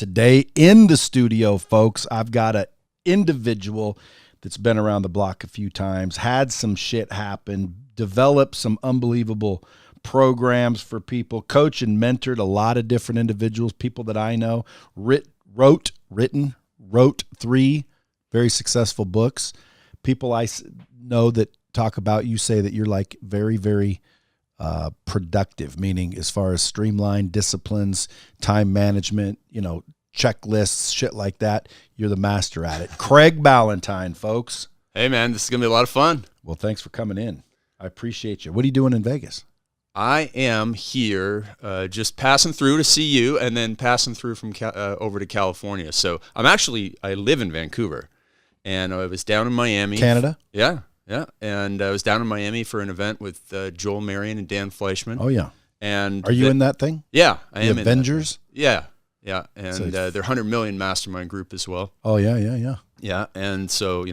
Today in the studio, folks, I've got an individual that's been around the block a few times, had some shit happen, developed some unbelievable programs for people, coached and mentored a lot of different individuals, people that I know, wrote 3 very successful books. People I know that talk about you say that you're like very, very productive, meaning as far as streamlined disciplines, time management, checklists, shit like that. You're the master at it. Craig Ballantyne, folks. Hey, man, this is going to be a lot of fun. Well, thanks for coming in. I appreciate you. What are you doing in Vegas? I am here just passing through to see you and then passing through from over to California. So I live in Vancouver, and I was down in Miami. Canada? Yeah. And I was down in Miami for an event with Joel, Marion, and Dan Fleischman. Oh, yeah. And are you in that thing? Yeah, I am. The Avengers? Yeah. And their 100 million mastermind group as well. Oh, yeah. Yeah, and so,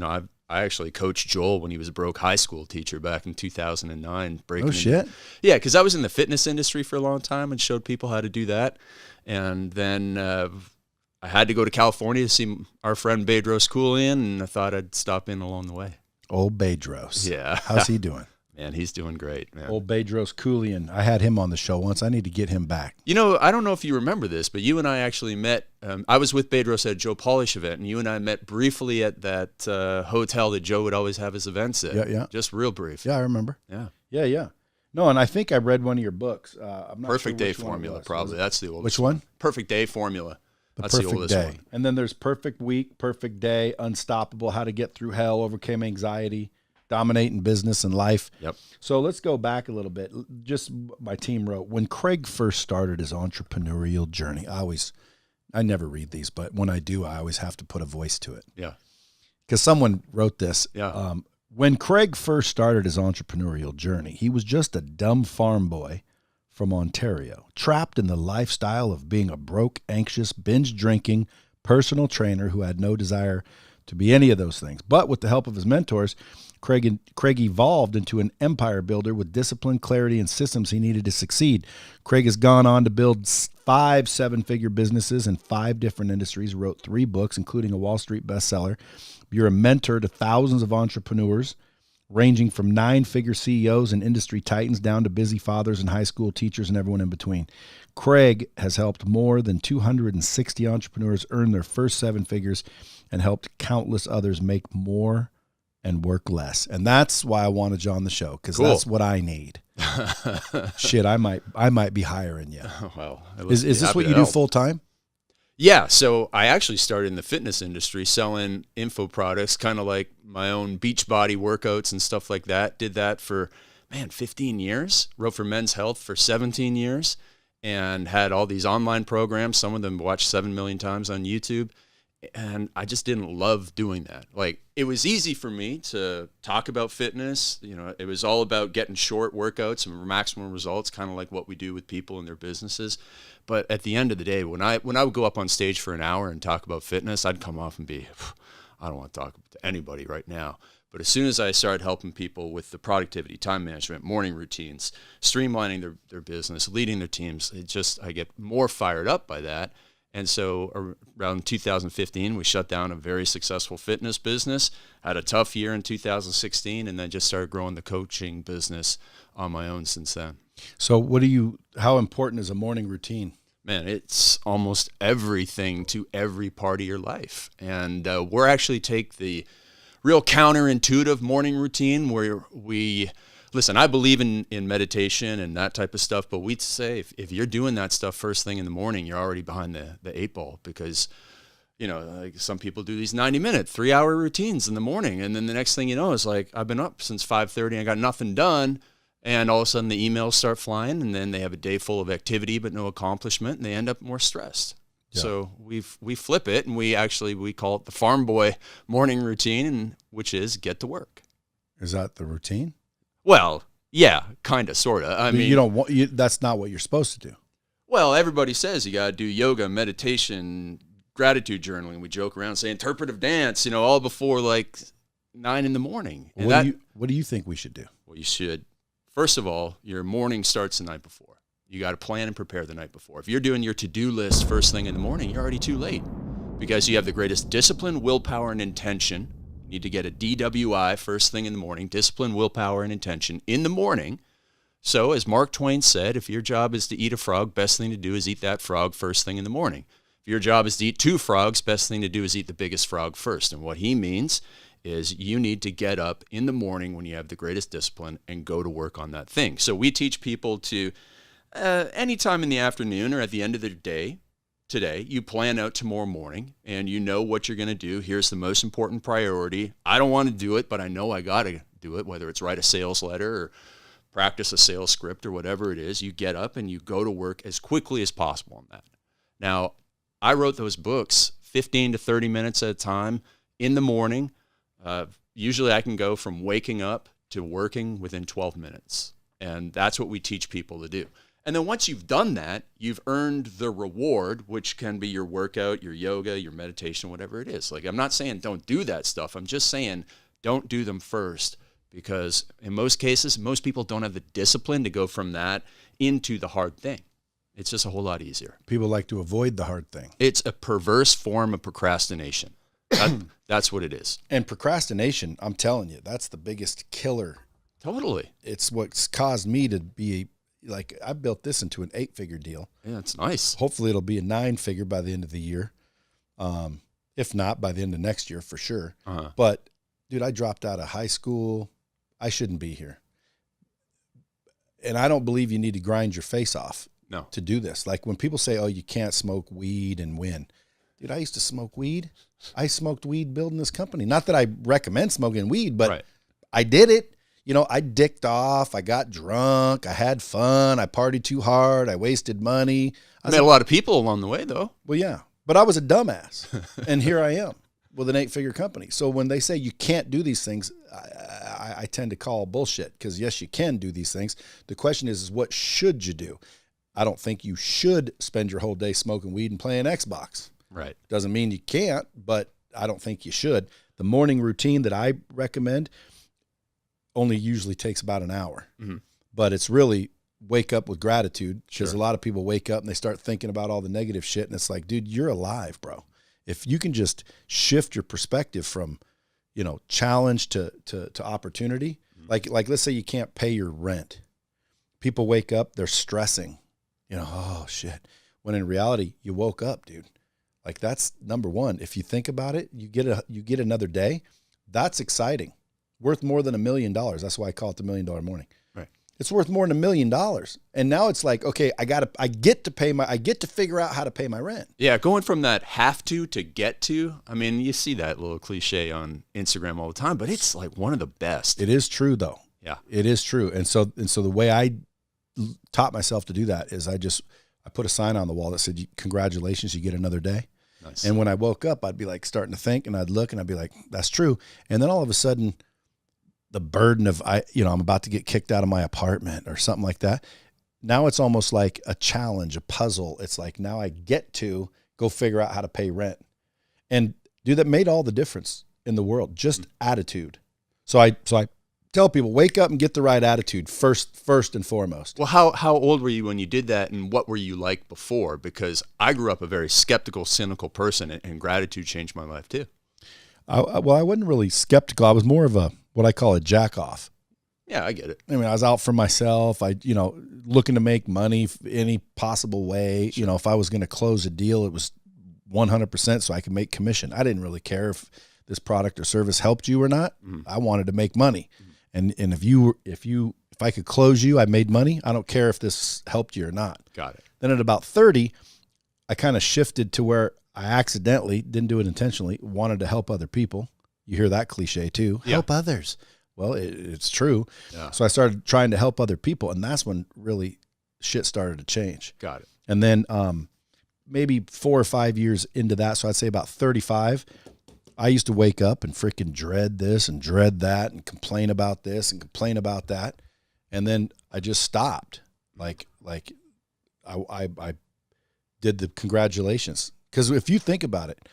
I actually coached Joel when he was a broke high school teacher back in 2009. Oh, shit. Yeah, because I was in the fitness industry for a long time and showed people how to do that. And then I had to go to California to see our friend Bedros Keuilian, and I thought I'd stop in along the way. Old Bedros. Yeah. How's he doing? Man, he's doing great, man. Old Bedros Keuilian. I had him on the show once. I need to get him back. I don't know if you remember this, but you and I actually met. I was with Bedros at a Joe Polish event, and you and I met briefly at that hotel that Joe would always have his events at. Yeah. Just real brief. Yeah, I remember. Yeah. No, and I think I read one of your books. I'm not Perfect sure Day which Formula, probably. That's the oldest. Which one? Perfect Day Formula. That's Perfect the oldest Day. one. And then there's Perfect Week, Perfect Day, Unstoppable, How to Get Through Hell, Overcome Anxiety, Dominate in Business and Life. Yep. So let's go back a little bit. Just my team wrote, when Craig first started his entrepreneurial journey, I never read these, but when I do, I always have to put a voice to it. Yeah. Because someone wrote this. Yeah. When Craig first started his entrepreneurial journey, he was just a dumb farm boy from Ontario, trapped in the lifestyle of being a broke, anxious, binge-drinking personal trainer who had no desire to be any of those things. But with the help of his mentors, Craig evolved into an empire builder with discipline, clarity, and systems he needed to succeed. Craig has gone on to build 5 7-figure businesses in 5 different industries, wrote 3 books, including a Wall Street bestseller. You're a mentor to thousands of entrepreneurs, ranging from 9-figure CEOs and industry titans down to busy fathers and high school teachers and everyone in between. Craig has helped more than 260 entrepreneurs earn their first 7 figures and helped countless others make more and work less. And that's why I wanted you on the show, because That's what I need. Shit, I might be hiring you. Well, is this what you do full time? Yeah, so I actually started in the fitness industry selling info products, kind of like my own Beachbody workouts and stuff like that. Did that for, 15 years. Wrote for Men's Health for 17 years and had all these online programs, some of them watched 7 million times on YouTube. And I just didn't love doing that. Like, it was easy for me to talk about fitness. It was all about getting short workouts and maximum results, kind of like what we do with people in their businesses. But at the end of the day, when I would go up on stage for an hour and talk about fitness, I'd come off and be, I don't want to talk to anybody right now. But as soon as I started helping people with the productivity, time management, morning routines, streamlining their business, leading their teams, I get more fired up by that. And so around 2015, we shut down a very successful fitness business, had a tough year in 2016, and then just started growing the coaching business on my own since then. So how important is a morning routine? Man, it's almost everything to every part of your life. And we're actually take the real counterintuitive morning routine where listen, I believe in meditation and that type of stuff, but we'd say if you're doing that stuff first thing in the morning, you're already behind the 8 ball because, like some people do these 90-minute, 3-hour routines in the morning. And then the next thing you know is like, I've been up since 5:30, I got nothing done. And all of a sudden the emails start flying and then they have a day full of activity but no accomplishment and they end up more stressed. Yeah. So we flip it and we call it the farm boy morning routine, which is get to work. Is that the routine? Well, yeah, kind of, sort of. I mean, that's not what you're supposed to do. Well, everybody says you got to do yoga, meditation, gratitude journaling. We joke around, say interpretive dance, all before like 9 in the morning. And what do you think we should do? Well, you should. First of all, your morning starts the night before. You got to plan and prepare the night before. If you're doing your to-do list first thing in the morning, you're already too late because you have the greatest discipline, willpower, and intention. You need to get a DWI first thing in the morning, discipline, willpower, and intention in the morning. So as Mark Twain said, if your job is to eat a frog, best thing to do is eat that frog first thing in the morning. If your job is to eat 2 frogs, best thing to do is eat the biggest frog first. And what he means is you need to get up in the morning when you have the greatest discipline and go to work on that thing. So we teach people to anytime in the afternoon or at the end of the day, today, you plan out tomorrow morning and you know what you're going to do. Here's the most important priority. I don't want to do it, but I know I got to do it, whether it's write a sales letter or practice a sales script or whatever it is. You get up and you go to work as quickly as possible on that. Now, I wrote those books 15 to 30 minutes at a time in the morning. Usually I can go from waking up to working within 12 minutes. And that's what we teach people to do. And then once you've done that, you've earned the reward, which can be your workout, your yoga, your meditation, whatever it is. Like, I'm not saying don't do that stuff. I'm just saying don't do them first, because in most cases, most people don't have the discipline to go from that into the hard thing. It's just a whole lot easier. People like to avoid the hard thing. It's a perverse form of procrastination. That's what it is. And procrastination, I'm telling you, that's the biggest killer. Totally. It's what's caused me to be like, I built this into an 8-figure deal. Yeah, it's nice. Hopefully it'll be a 9-figure by the end of the year. If not, by the end of next year for sure. Uh-huh. But dude, I dropped out of high school. I shouldn't be here. And I don't believe you need to grind your face off to do this. Like when people say, oh, you can't smoke weed and win. Dude, I used to smoke weed. I smoked weed building this company. Not that I recommend smoking weed, but I did it. You know, I dicked off. I got drunk. I had fun. I partied too hard. I wasted money. I met a lot of people along the way, though. Well, yeah. But I was a dumbass. And here I am with an 8-figure company. So when they say you can't do these things, I tend to call bullshit, because, yes, you can do these things. The question is what should you do? I don't think you should spend your whole day smoking weed and playing Xbox. Right. Doesn't mean you can't, but I don't think you should. The morning routine that I recommend only usually takes about an hour. Mm-hmm. But it's really wake up with gratitude, because a lot of people wake up and they start thinking about all the negative shit, and it's like, dude, you're alive, bro. If you can just shift your perspective from, you know, challenge to opportunity, mm-hmm. like let's say you can't pay your rent. People wake up, they're stressing, you know, oh shit. When in reality, you woke up, dude. Like, that's number one. If you think about it, you get another day. That's exciting. Worth more than $1 million. That's why I call it the $1 Million Morning. Right. It's worth more than $1 million. And now it's like, okay, I get to figure out how to pay my rent. Yeah. Going from that have to get to, I mean, you see that little cliche on Instagram all the time, but it's like one of the best. It is true though. Yeah. It is true. And so the way I taught myself to do that is I put a sign on the wall that said, congratulations, you get another day. Nice. And when I woke up, I'd be like starting to think, and I'd look and I'd be like, that's true. And then all of a sudden, the burden of, I'm about to get kicked out of my apartment or something like that. Now it's almost like a challenge, a puzzle. It's like, now I get to go figure out how to pay rent. And dude, that made all the difference in the world, just attitude. So I tell people, wake up and get the right attitude first and foremost. Well, how old were you when you did that, and what were you like before? Because I grew up a very skeptical, cynical person, and gratitude changed my life too. I wasn't really skeptical. I was more of what I call a jack off. Yeah, I get it. I mean, I was out for myself. Looking to make money any possible way. Sure. You know, if I was going to close a deal, it was 100% so I could make commission. I didn't really care if this product or service helped you or not. Mm-hmm. I wanted to make money. Mm-hmm. And if I could close you, I made money. I don't care if this helped you or not. Got it. Then at about 30, I kind of shifted to where I accidentally, didn't do it intentionally, wanted to help other people. You hear that cliche too. Yeah. Help others. Well, it's true. Yeah. So I started trying to help other people, and that's when really shit started to change. Got it. And then maybe 4 or 5 years into that, so I'd say about 35, I used to wake up and freaking dread this and dread that and complain about this and complain about that. And then I just stopped. Like I did the congratulations. Because if you think about it,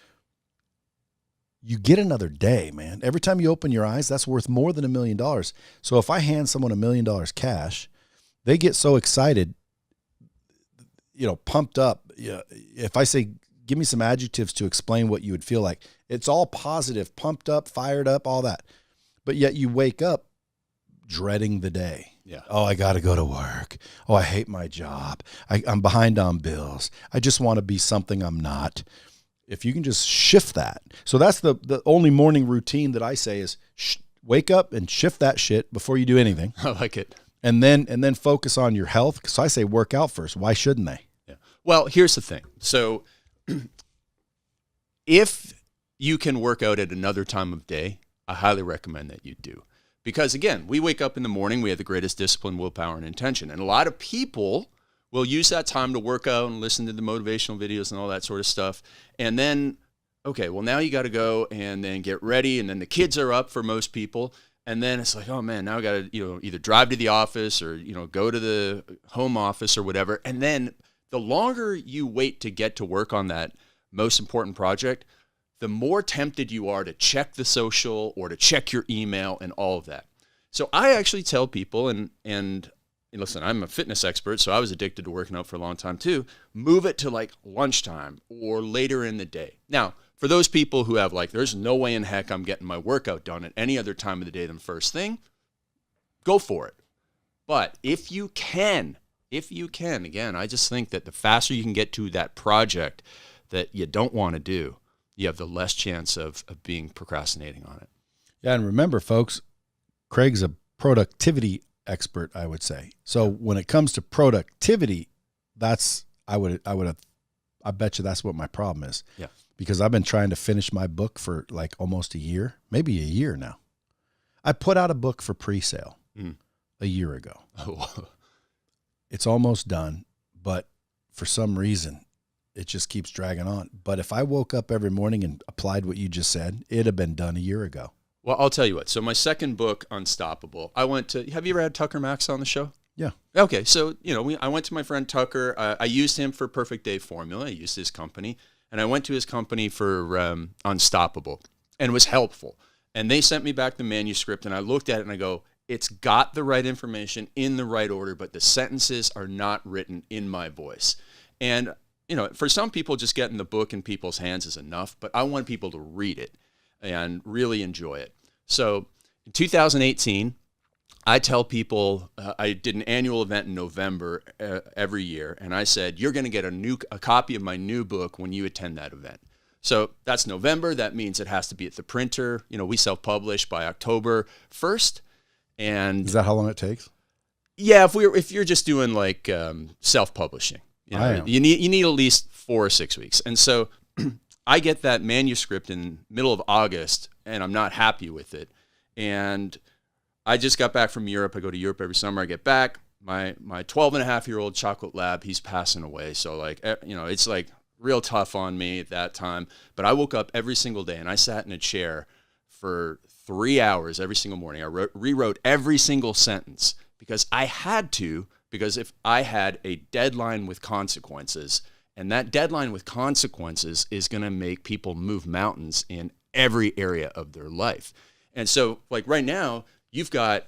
you get another day, man. Every time you open your eyes, that's worth more than $1 million. So if I hand someone $1 million cash, they get so excited, pumped up. Yeah, if I say, give me some adjectives to explain what you would feel like, it's all positive, pumped up, fired up, all that. But yet you wake up dreading the day. Yeah. Oh, I got to go to work. Oh, I hate my job. I'm behind on bills. I just want to be something I'm not. If you can just shift that. So that's the only morning routine that I say is wake up and shift that shit before you do anything. I like it. And then focus on your health. So I say work out first. Why shouldn't they? Yeah. Well, here's the thing. So if you can work out at another time of day, I highly recommend that you do. Because again, we wake up in the morning, we have the greatest discipline, willpower, and intention. And a lot of people will use that time to work out and listen to the motivational videos and all that sort of stuff. And then, okay, well, now you got to go and then get ready. And then the kids are up for most people. And then it's like, oh man, now I got to, either drive to the office or, go to the home office or whatever. And then the longer you wait to get to work on that most important project, the more tempted you are to check the social or to check your email and all of that. So I actually tell people, and listen, I'm a fitness expert, so I was addicted to working out for a long time too, move it to like lunchtime or later in the day. Now, for those people who have there's no way in heck I'm getting my workout done at any other time of the day than first thing, go for it. But if you can, again, I just think that the faster you can get to that project that you don't want to do, you have the less chance of being procrastinating on it. Yeah, and remember, folks, Craig's a productivity expert, I would say. So when it comes to productivity, I bet you that's what my problem is. Yeah. Because I've been trying to finish my book for almost a year, maybe a year now. I put out a book for pre-sale a year ago. Oh. It's almost done, but for some reason, it just keeps dragging on. But if I woke up every morning and applied what you just said, it'd have been done a year ago. Well, I'll tell you what. So my second book, Unstoppable, have you ever had Tucker Max on the show? Yeah. Okay. So, I went to my friend Tucker. I used him for Perfect Day Formula. I used his company. And I went to his company for Unstoppable. And it was helpful. And they sent me back the manuscript. And I looked at it and I go, it's got the right information in the right order, but the sentences are not written in my voice. And for some people, just getting the book in people's hands is enough, but I want people to read it and really enjoy it. So in 2018, I tell people, I did an annual event in November every year, and I said, you're going to get a copy of my new book when you attend that event. So that's November. That means it has to be at the printer. We self-publish by October 1st. And is that how long it takes? Yeah, if you're just doing self-publishing. You need at least 4 or 6 weeks. And so I get that manuscript in middle of August, and I'm not happy with it. And I just got back from Europe. I go to Europe every summer. I get back. My 12-and-a-half-year-old chocolate lab, he's passing away. So it's real tough on me at that time. But I woke up every single day, and I sat in a chair for 3 hours every single morning. I rewrote every single sentence because I had to. Because if I had a deadline with consequences, and that deadline with consequences is going to make people move mountains in every area of their life. And so right now, you've got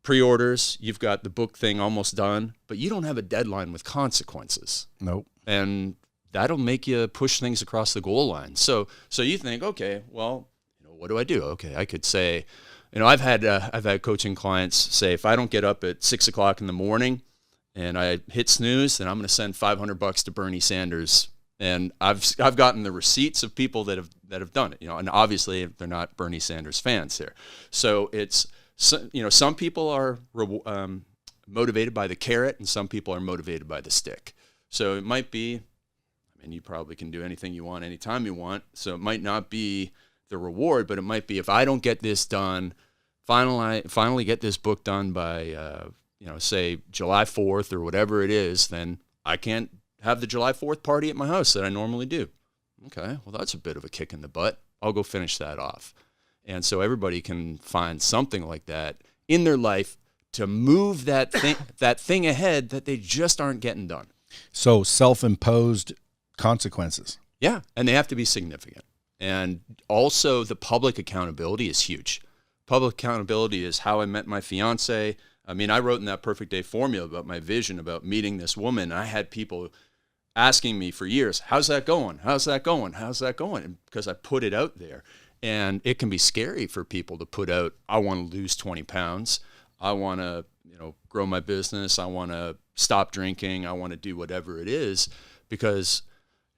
pre-orders, you've got the book thing almost done, but you don't have a deadline with consequences. Nope. And that'll make you push things across the goal line. So you think, okay, well, what do I do? Okay, I could say, I've had coaching clients say, if I don't get up at 6 o'clock in the morning and I hit snooze, then I'm going to send $500 to Bernie Sanders. And I've gotten the receipts of people that have done it, and obviously they're not Bernie Sanders fans here. So it's, some people are motivated by the carrot and some people are motivated by the stick. So it might be, you probably can do anything you want anytime you want. So it might not be the reward, but it might be, if I don't get this done, finally get this book done by, say July 4th or whatever it is, then I can't have the July 4th party at my house that I normally do. Okay, well, that's a bit of a kick in the butt. I'll go finish that off. And so everybody can find something like that in their life to move that thing ahead that they just aren't getting done. So self-imposed consequences. Yeah, and they have to be significant. And also the public accountability is huge. Public accountability is how I met my fiance. I mean, I wrote in that Perfect Day formula about my vision about meeting this woman. I had people asking me for years, how's that going? How's that going? How's that going? And because I put it out there. And it can be scary for people to put out, I want to lose 20 pounds. I want to, grow my business. I want to stop drinking. I want to do whatever it is. Because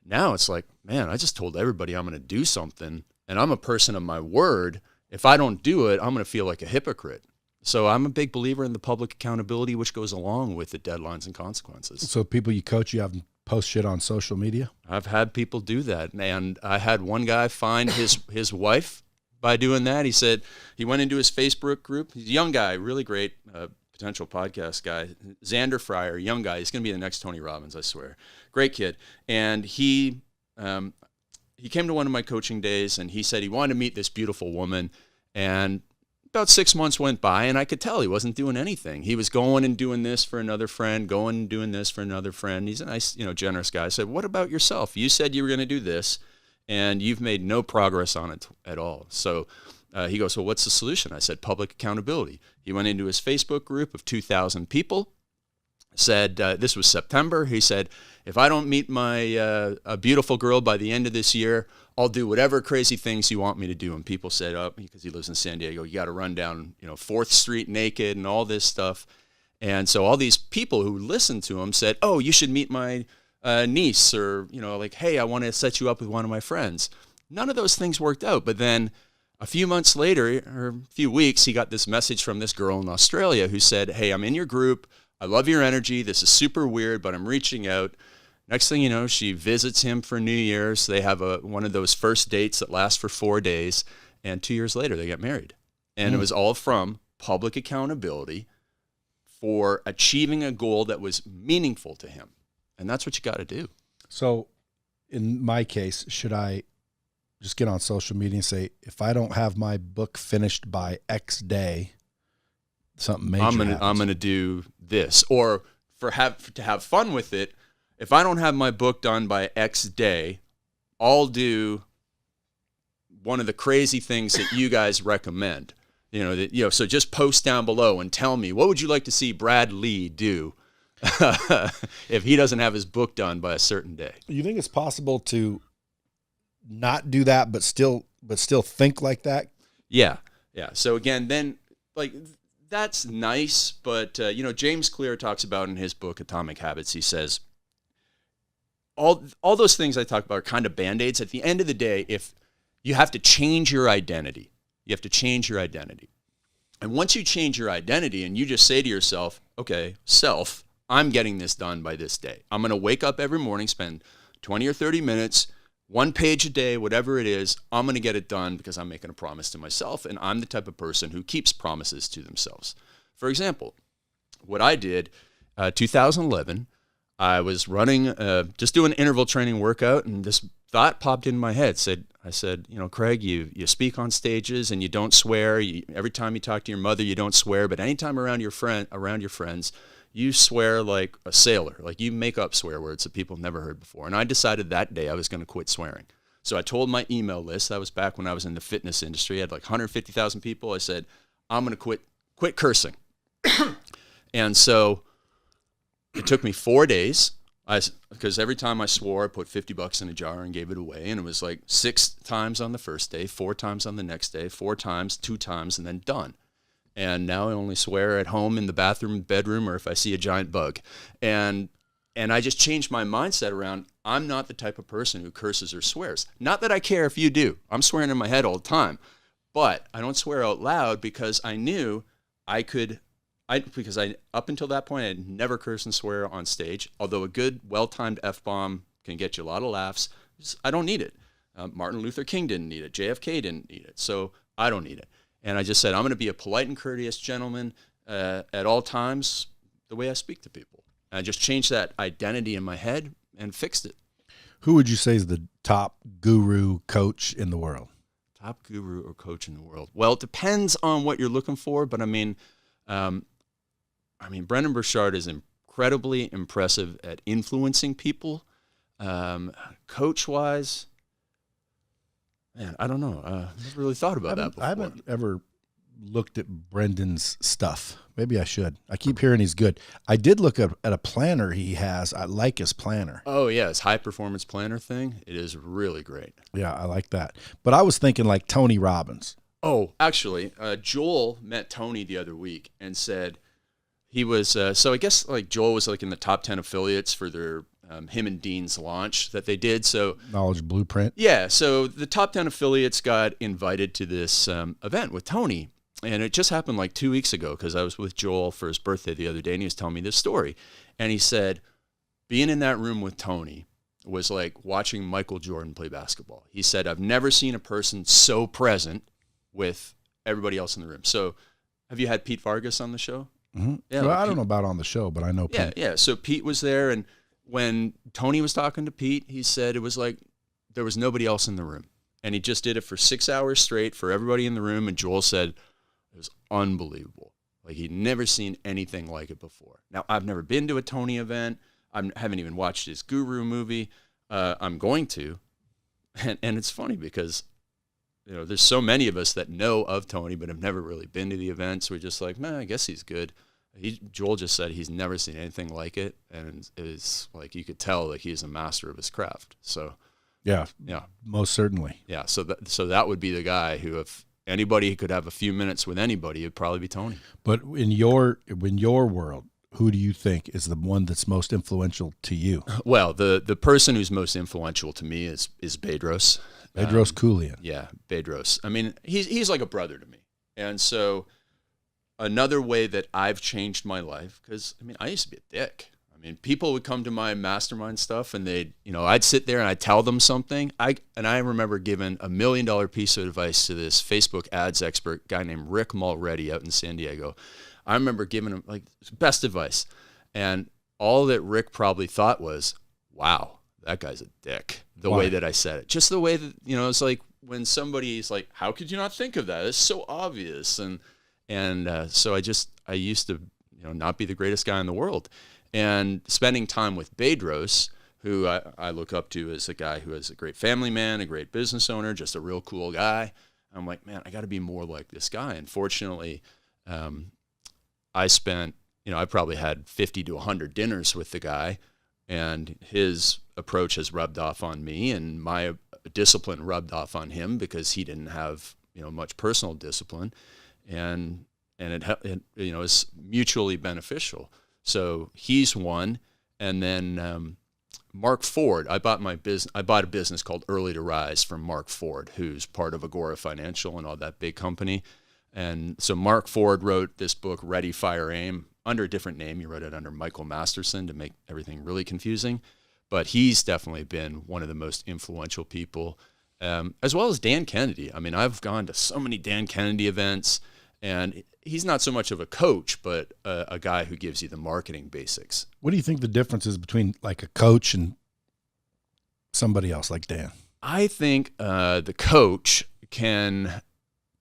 now it's like, man, I just told everybody I'm going to do something. And I'm a person of my word. If I don't do it, I'm going to feel like a hypocrite. So I'm a big believer in the public accountability, which goes along with the deadlines and consequences. So people you coach, you have them post shit on social media? I've had people do that. And I had one guy find his wife by doing that. He said he went into his Facebook group. He's a young guy, really great potential podcast guy. Xander Fryer, young guy. He's going to be the next Tony Robbins, I swear. Great kid. And he came to one of my coaching days, and he said he wanted to meet this beautiful woman. And about 6 months went by, and I could tell he wasn't doing anything. He was going and doing this for another friend, going and doing this for another friend. He's a nice, generous guy. I said, what about yourself? You said you were going to do this, and you've made no progress on it at all. So he goes, well, what's the solution? I said, public accountability. He went into his Facebook group of 2,000 people, said, this was September. He said, if I don't meet my a beautiful girl by the end of this year, I'll do whatever crazy things you want me to do. And people said, oh, because he lives in San Diego, you got to run down, 4th Street naked and all this stuff. And so all these people who listened to him said, oh, you should meet my niece, or, hey, I want to set you up with one of my friends. None of those things worked out. But then a few months later, or a few weeks, he got this message from this girl in Australia who said, hey, I'm in your group. I love your energy. This is super weird, but I'm reaching out. Next thing you know, she visits him for New Year's. They have one of those first dates that last for 4 days. And 2 years later, they get married. And it was all from public accountability for achieving a goal that was meaningful to him. And that's what you got to do. So in my case, should I just get on social media and say, if I don't have my book finished by X day, something major happens? I'm gonna do this. Or to have fun with it, if I don't have my book done by X day, I'll do one of the crazy things that you guys recommend. So just post down below and tell me, what would you like to see Brad Lee do if he doesn't have his book done by a certain day? You think it's possible to not do that, but still think like that? Yeah. So again, then that's nice, but James Clear talks about in his book Atomic Habits. He says all those things I talk about are kind of band-aids. At the end of the day, if you have to change your identity, and once you change your identity and you just say to yourself, okay, self, I'm getting this done by this day. I'm going to wake up every morning, spend 20 or 30 minutes, 1 page a day, whatever it is, I'm going to get it done because I'm making a promise to myself, and I'm the type of person who keeps promises to themselves. For example, what I did, 2011, I was running, just doing an interval training workout, and this thought popped in my head. I said, Craig, you speak on stages and you don't swear. Every time you talk to your mother, you don't swear, but anytime around your friends, you swear like a sailor. Like you make up swear words that people have never heard before. And I decided that day I was going to quit swearing. So I told my email list, that was back when I was in the fitness industry, I had like 150,000 people. I said, I'm going to quit cursing. And so it took me 4 days, because every time I swore, I put $50 in a jar and gave it away. And it was like 6 times on the first day, 4 times on the next day, 4 times, 2 times, and then done. And now I only swear at home, in the bathroom, bedroom, or if I see a giant bug. And I just changed my mindset around, I'm not the type of person who curses or swears. Not that I care if you do. I'm swearing in my head all the time. But I don't swear out loud because I knew because up until that point, I had never cursed and swear on stage. Although a good, well-timed F-bomb can get you a lot of laughs, I don't need it. Martin Luther King didn't need it. JFK didn't need it. So I don't need it. And I just said, I'm going to be a polite and courteous gentleman at all times, the way I speak to people. And I just changed that identity in my head and fixed it. Who would you say is the top guru coach in the world? Top guru or coach in the world? Well, it depends on what you're looking for. But I mean, Brendon Burchard is incredibly impressive at influencing people. Coach-wise, man, I don't know. I've never really thought about that before. I haven't ever looked at Brendan's stuff. Maybe I should. I keep hearing he's good. I did look at a planner he has. I like his planner. Oh, yeah. His high performance planner thing. It is really great. Yeah, I like that. But I was thinking like Tony Robbins. Oh, actually, Joel met Tony the other week and said he was, so I guess like Joel was like in the top 10 affiliates for their him and Dean's launch that they did. So Knowledge Blueprint. Yeah. So the top 10 affiliates got invited to this event with Tony. And it just happened like 2 weeks ago because I was with Joel for his birthday the other day and he was telling me this story. And he said, being in that room with Tony was like watching Michael Jordan play basketball. He said, I've never seen a person so present with everybody else in the room. So have you had Pete Vargas on the show? Mm-hmm. Yeah, well, I don't know about on the show, but I know Pete. Yeah. So Pete was there. And when Tony was talking to Pete, he said it was like there was nobody else in the room. And he just did it for 6 hours straight for everybody in the room. And Joel said, it was unbelievable. Like he'd never seen anything like it before. Now, I've never been to a Tony event. I haven't even watched his Guru movie. I'm going to. And it's funny because, you know, there's so many of us that know of Tony but have never really been to the events. We're just like, man, I guess he's good. Joel just said he's never seen anything like it. And it was like you could tell that he's a master of his craft. So, yeah, most certainly. Yeah, so that would be the guy who, if anybody could have a few minutes with anybody, it'd probably be Tony. But in your world, who do you think is the one that's most influential to you? Well, the person who's most influential to me is Bedros. Bedros Keuilian. Yeah, Bedros. I mean, he's like a brother to me. And so another way that I've changed my life, because, I mean, I used to be a dick. I mean, people would come to my mastermind stuff and I'd sit there and I'd tell them something. I remember giving $1 million piece of advice to this Facebook ads expert guy named Rick Mulready out in San Diego. I remember giving him like best advice. And all that Rick probably thought was, wow, that guy's a dick. The way that I said it. Just the way that, it's like when somebody's like, how could you not think of that? It's so obvious. And so I used to, not be the greatest guy in the world. And spending time with Bedros, who I look up to as a guy who is a great family man, a great business owner, just a real cool guy. I'm like, man, I got to be more like this guy. And fortunately, I spent, I probably had 50 to 100 dinners with the guy, and his approach has rubbed off on me, and my discipline rubbed off on him because he didn't have, much personal discipline, and it is mutually beneficial. So he's one, and then Mark Ford. I bought a business called Early to Rise from Mark Ford, who's part of Agora Financial and all that big company. And so Mark Ford wrote this book, Ready, Fire, Aim, under a different name. He wrote it under Michael Masterson to make everything really confusing. But he's definitely been one of the most influential people, as well as Dan Kennedy. I mean, I've gone to so many Dan Kennedy events, and he's not so much of a coach, but a guy who gives you the marketing basics. What do you think the difference is between like a coach and somebody else like Dan? I think the coach can,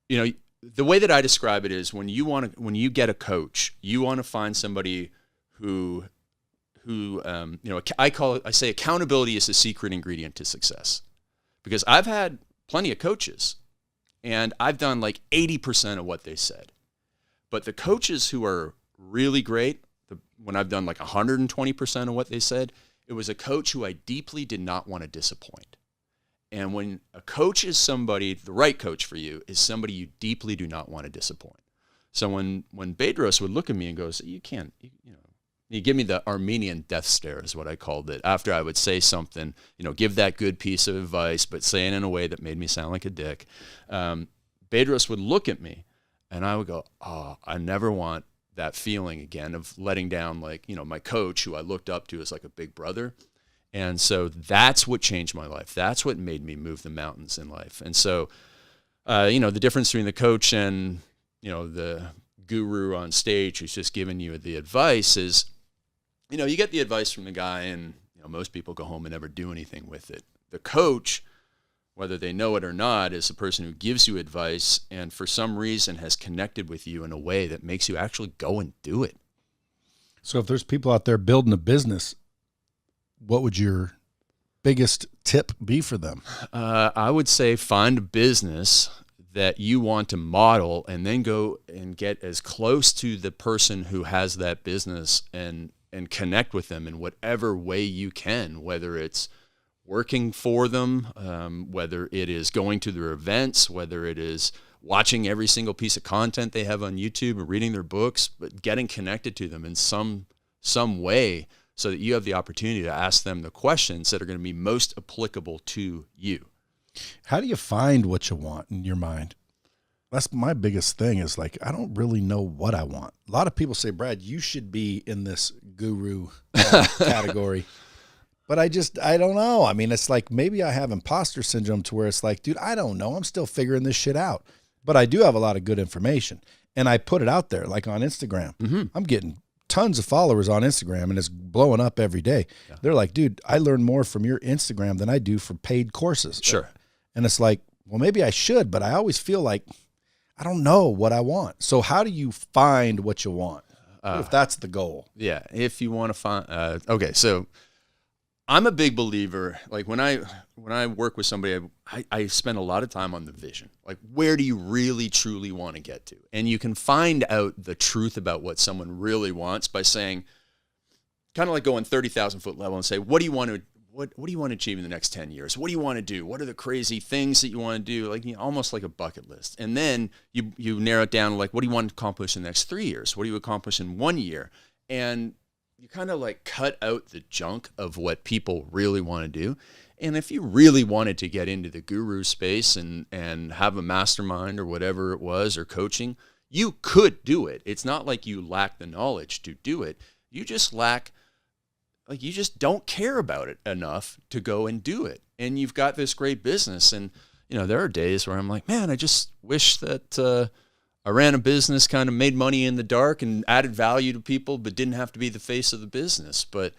the way that I describe it is when you get a coach, you want to find somebody who I say accountability is the secret ingredient to success, because I've had plenty of coaches and I've done like 80% of what they said. But the coaches who are really great, when I've done like 120% of what they said, it was a coach who I deeply did not want to disappoint. And when a coach is somebody, the right coach for you is somebody you deeply do not want to disappoint. So when Bedros would look at me and goes, you can't, you give me the Armenian death stare is what I called it. After I would say something, give that good piece of advice, but say it in a way that made me sound like a dick. Bedros would look at me and I would go, oh, I never want that feeling again of letting down, like, my coach who I looked up to as like a big brother. And so that's what changed my life. That's what made me move the mountains in life. And so, the difference between the coach and, the guru on stage who's just giving you the advice is, you get the advice from the guy and, most people go home and never do anything with it. The coach, whether they know it or not, is the person who gives you advice and for some reason has connected with you in a way that makes you actually go and do it. So if there's people out there building a business, what would your biggest tip be for them? I would say find a business that you want to model, and then go and get as close to the person who has that business and connect with them in whatever way you can, whether it's working for them, whether it is going to their events, whether it is watching every single piece of content they have on YouTube and reading their books, but getting connected to them in some way so that you have the opportunity to ask them the questions that are going to be most applicable to you. How do you find what you want in your mind? That's my biggest thing, is like, I don't really know what I want. A lot of people say, Brad, you should be in this guru category. But I don't know. I mean, it's like, maybe I have imposter syndrome to where it's like, dude, I don't know. I'm still figuring this shit out. But I do have a lot of good information. And I put it out there, like on Instagram. Mm-hmm. I'm getting tons of followers on Instagram, and it's blowing up every day. Yeah. They're like, dude, I learn more from your Instagram than I do for paid courses. Sure. And it's like, well, maybe I should, but I always feel like I don't know what I want. So how do you find what you want, if that's the goal? Yeah, if you want to find okay, so I'm a big believer, like when I work with somebody, I spend a lot of time on the vision. Like, where do you really truly want to get to? And you can find out the truth about what someone really wants by saying, kind of like going 30,000 foot level and say, what do you want to achieve in the next 10 years? What do you want to do? What are the crazy things that you want to do? Like, almost like a bucket list. And then you narrow it down, like, what do you want to accomplish in the next 3 years? What do you accomplish in 1 year? And you kind of like cut out the junk of what people really want to do. And if you really wanted to get into the guru space and have a mastermind or whatever it was, or coaching, you could do it. It's not like you lack the knowledge to do it. You just you just don't care about it enough to go and do it. And you've got this great business. And, there are days where I'm like, man, I just wish that I ran a business, kind of made money in the dark and added value to people, but didn't have to be the face of the business. But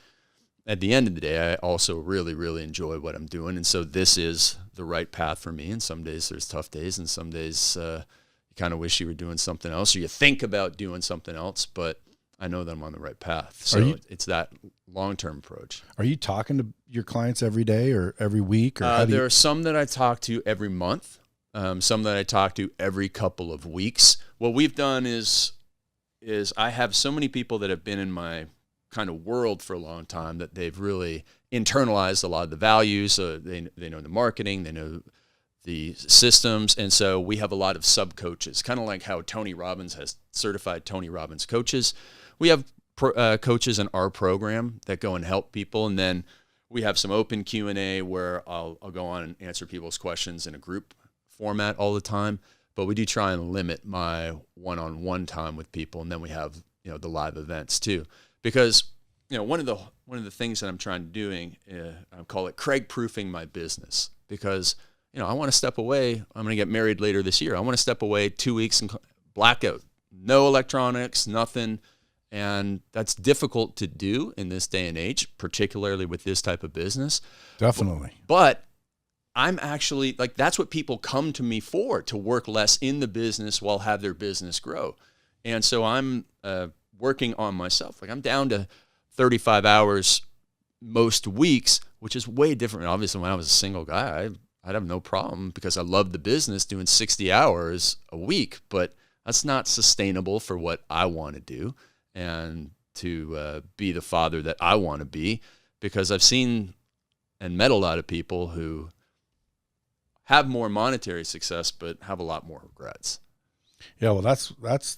at the end of the day, I also really, really enjoy what I'm doing. And so this is the right path for me. And some days there's tough days, and some days you kind of wish you were doing something else, or you think about doing something else, but I know that I'm on the right path. So it's that long-term approach. Are you talking to your clients every day or every week? Or there are some that I talk to every month. Some that I talk to every couple of weeks. What we've done is I have so many people that have been in my kind of world for a long time that they've really internalized a lot of the values. They know the marketing, they know the systems, and so we have a lot of sub-coaches, kind of like how Tony Robbins has certified Tony Robbins coaches. We have coaches in our program that go and help people, and then we have some open Q&A where I'll go on and answer people's questions in a group format all the time, but we do try and limit my one-on-one time with people, and then we have the live events too, because one of the things that I'm trying to doing, I call it Craig proofing my business, because I want to step away. I'm going to get married later this year. I want to step away 2 weeks and blackout, no electronics, nothing, and that's difficult to do in this day and age, particularly with this type of business. Definitely, but I'm actually like, that's what people come to me for, to work less in the business while have their business grow. And so I'm working on myself. Like, I'm down to 35 hours most weeks, which is way different. Obviously, when I was a single guy, I'd have no problem, because I love the business, doing 60 hours a week, but that's not sustainable for what I want to do and to be the father that I want to be, because I've seen and met a lot of people who have more monetary success, but have a lot more regrets. Yeah, well, that's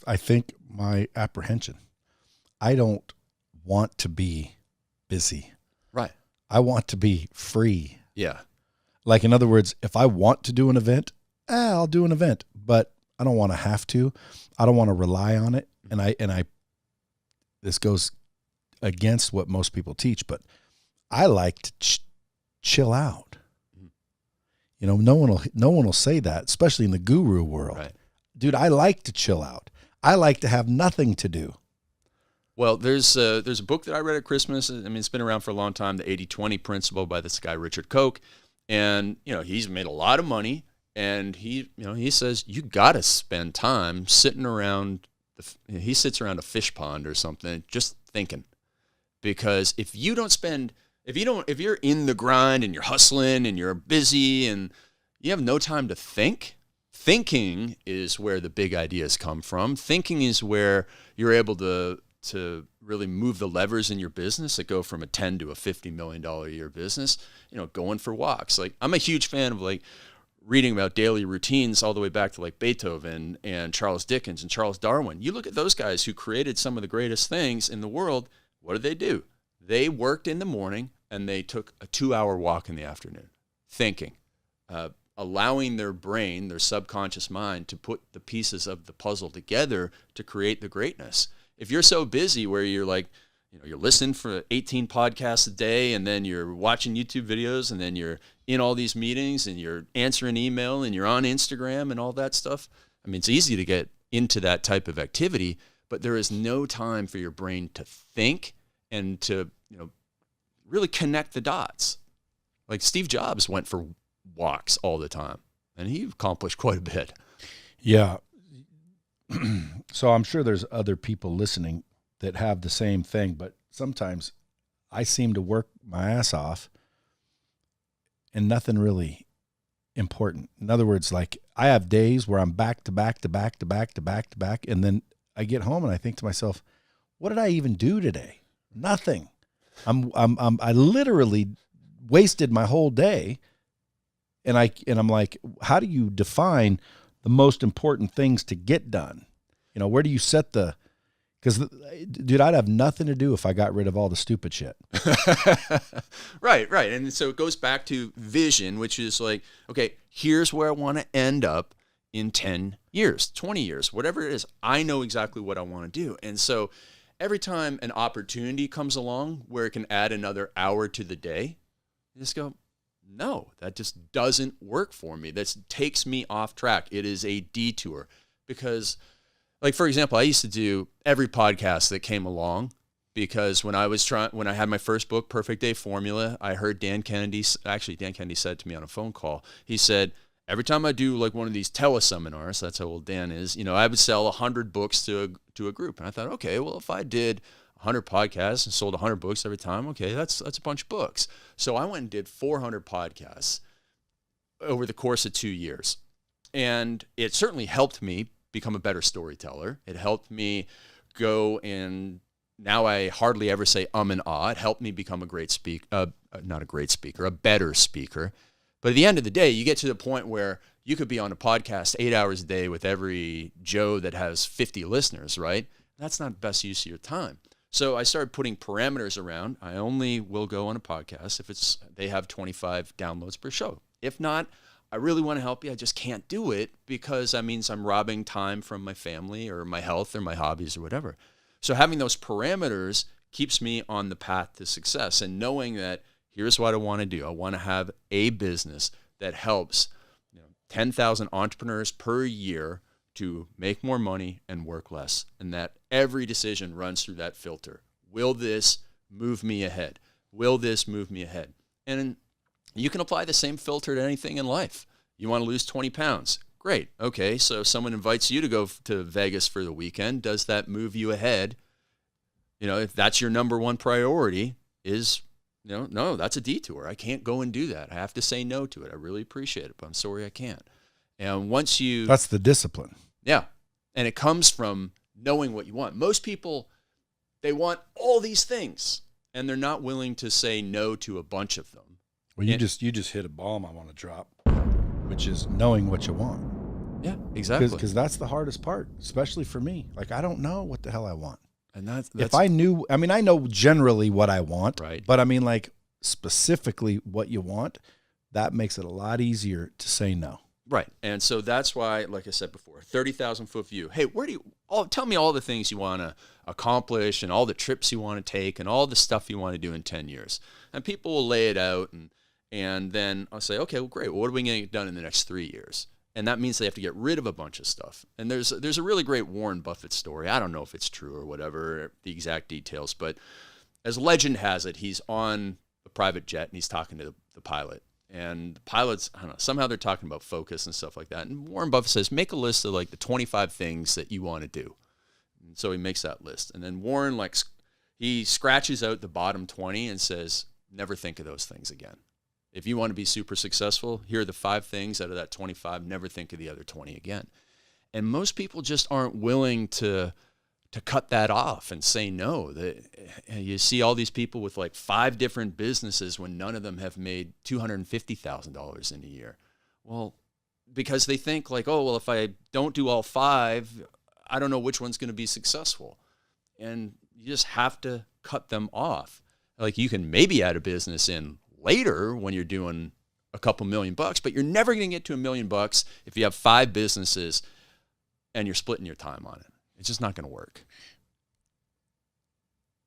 I think my apprehension. I don't want to be busy. Right. I want to be free. Yeah. Like, in other words, if I want to do an event, I'll do an event, but I don't want to have to. I don't want to rely on it. And I this goes against what most people teach, but I like to chill out. No one will say that, especially in the guru world. Right. Dude, I like to chill out. I like to have nothing to do. Well, there's a book that I read at Christmas. I mean, it's been around for a long time, the 80-20 principle by this guy, Richard Koch. And, he's made a lot of money, and he says you got to spend time sitting around, he sits around a fish pond or something, just thinking. Because if you're in the grind and you're hustling and you're busy and you have no time to think, thinking is where the big ideas come from. Thinking is where you're able to really move the levers in your business that go from a $10 to a $50 million a year business, going for walks. Like, I'm a huge fan of like reading about daily routines all the way back to like Beethoven and Charles Dickens and Charles Darwin. You look at those guys who created some of the greatest things in the world. What did they do? They worked in the morning and they took a 2-hour walk in the afternoon, thinking, allowing their brain, their subconscious mind, to put the pieces of the puzzle together to create the greatness. If you're so busy where you're like, you're listening for 18 podcasts a day, and then you're watching YouTube videos, and then you're in all these meetings, and you're answering email, and you're on Instagram and all that stuff. I mean, it's easy to get into that type of activity, but there is no time for your brain to think and to, really connect the dots. Like Steve Jobs went for walks all the time, and he accomplished quite a bit. Yeah. So I'm sure there's other people listening that have the same thing, but sometimes I seem to work my ass off and nothing really important. In other words, like I have days where I'm back to back to back to back to back to back, and then I get home and I think to myself, what did I even do today? Nothing. I literally wasted my whole day, and I'm like, how do you define the most important things to get done? Where do you set because, dude, I'd have nothing to do if I got rid of all the stupid shit. Right. And so it goes back to vision, which is like, okay, here's where I want to end up in 10 years, 20 years, whatever it is. I know exactly what I want to do. And so every time an opportunity comes along where it can add another hour to the day, you just go, no, that just doesn't work for me. That takes me off track. It is a detour. Because, like, for example, I used to do every podcast that came along, because when I had my first book, Perfect Day Formula, I heard Dan Kennedy said to me on a phone call, he said, every time I do like one of these teleseminars, that's how old Dan is, I would sell 100 books to a group. And I thought, okay, well, if I did 100 podcasts and sold 100 books every time, okay, that's a bunch of books. So I went and did 400 podcasts over the course of 2 years. And it certainly helped me become a better storyteller. It helped me go, and now I hardly ever say and ah. It helped me become a better speaker. But at the end of the day, you get to the point where you could be on a podcast 8 hours a day with every Joe that has 50 listeners, right? That's not the best use of your time. So I started putting parameters around. I only will go on a podcast if they have 25 downloads per show. If not, I really want to help you. I just can't do it because that means I'm robbing time from my family or my health or my hobbies or whatever. So having those parameters keeps me on the path to success, and knowing that here's what I want to do. I want to have a business that helps 10,000 entrepreneurs per year to make more money and work less, and that every decision runs through that filter. Will this move me ahead? Will this move me ahead? And you can apply the same filter to anything in life. You want to lose 20 pounds. Great. Okay, so if someone invites you to go to Vegas for the weekend, does that move you ahead? If that's your number one priority, no, that's a detour. I can't go and do that. I have to say no to it. I really appreciate it, but I'm sorry I can't. And once you... That's the discipline. Yeah. And it comes from knowing what you want. Most people, they want all these things, and they're not willing to say no to a bunch of them. Well, you just hit a bomb I want to drop, which is knowing what you want. Yeah, exactly. Because that's the hardest part, especially for me. Like, I don't know what the hell I want. And that's if I knew, I know generally what I want, right? But like specifically what you want, that makes it a lot easier to say no. Right. And so that's why, like I said before, 30,000 foot view. Hey, tell me all the things you want to accomplish and all the trips you want to take and all the stuff you want to do in 10 years. And people will lay it out, and then I'll say, okay, well, great. Well, what are we going to get done in the next 3 years? And that means they have to get rid of a bunch of stuff. And there's a really great Warren Buffett story. I don't know if it's true or whatever, the exact details, but as legend has it, he's on a private jet and he's talking to the pilot. And the pilots, I don't know, somehow they're talking about focus and stuff like that. And Warren Buffett says, make a list of like the 25 things that you want to do. And so he makes that list. And then Warren, he scratches out the bottom 20 and says, never think of those things again. If you want to be super successful, here are the 5 things out of that 25. Never think of the other 20 again. And most people just aren't willing to cut that off and say no. You see all these people with like 5 different businesses when none of them have made $250,000 in a year. Well, because they think like, oh, well, if I don't do all 5, I don't know which one's going to be successful. And you just have to cut them off. Like you can maybe add a business in later when you're doing a couple $1 million, but you're never going to get to $1 million if you have 5 businesses and you're splitting your time on it. It's just not going to work.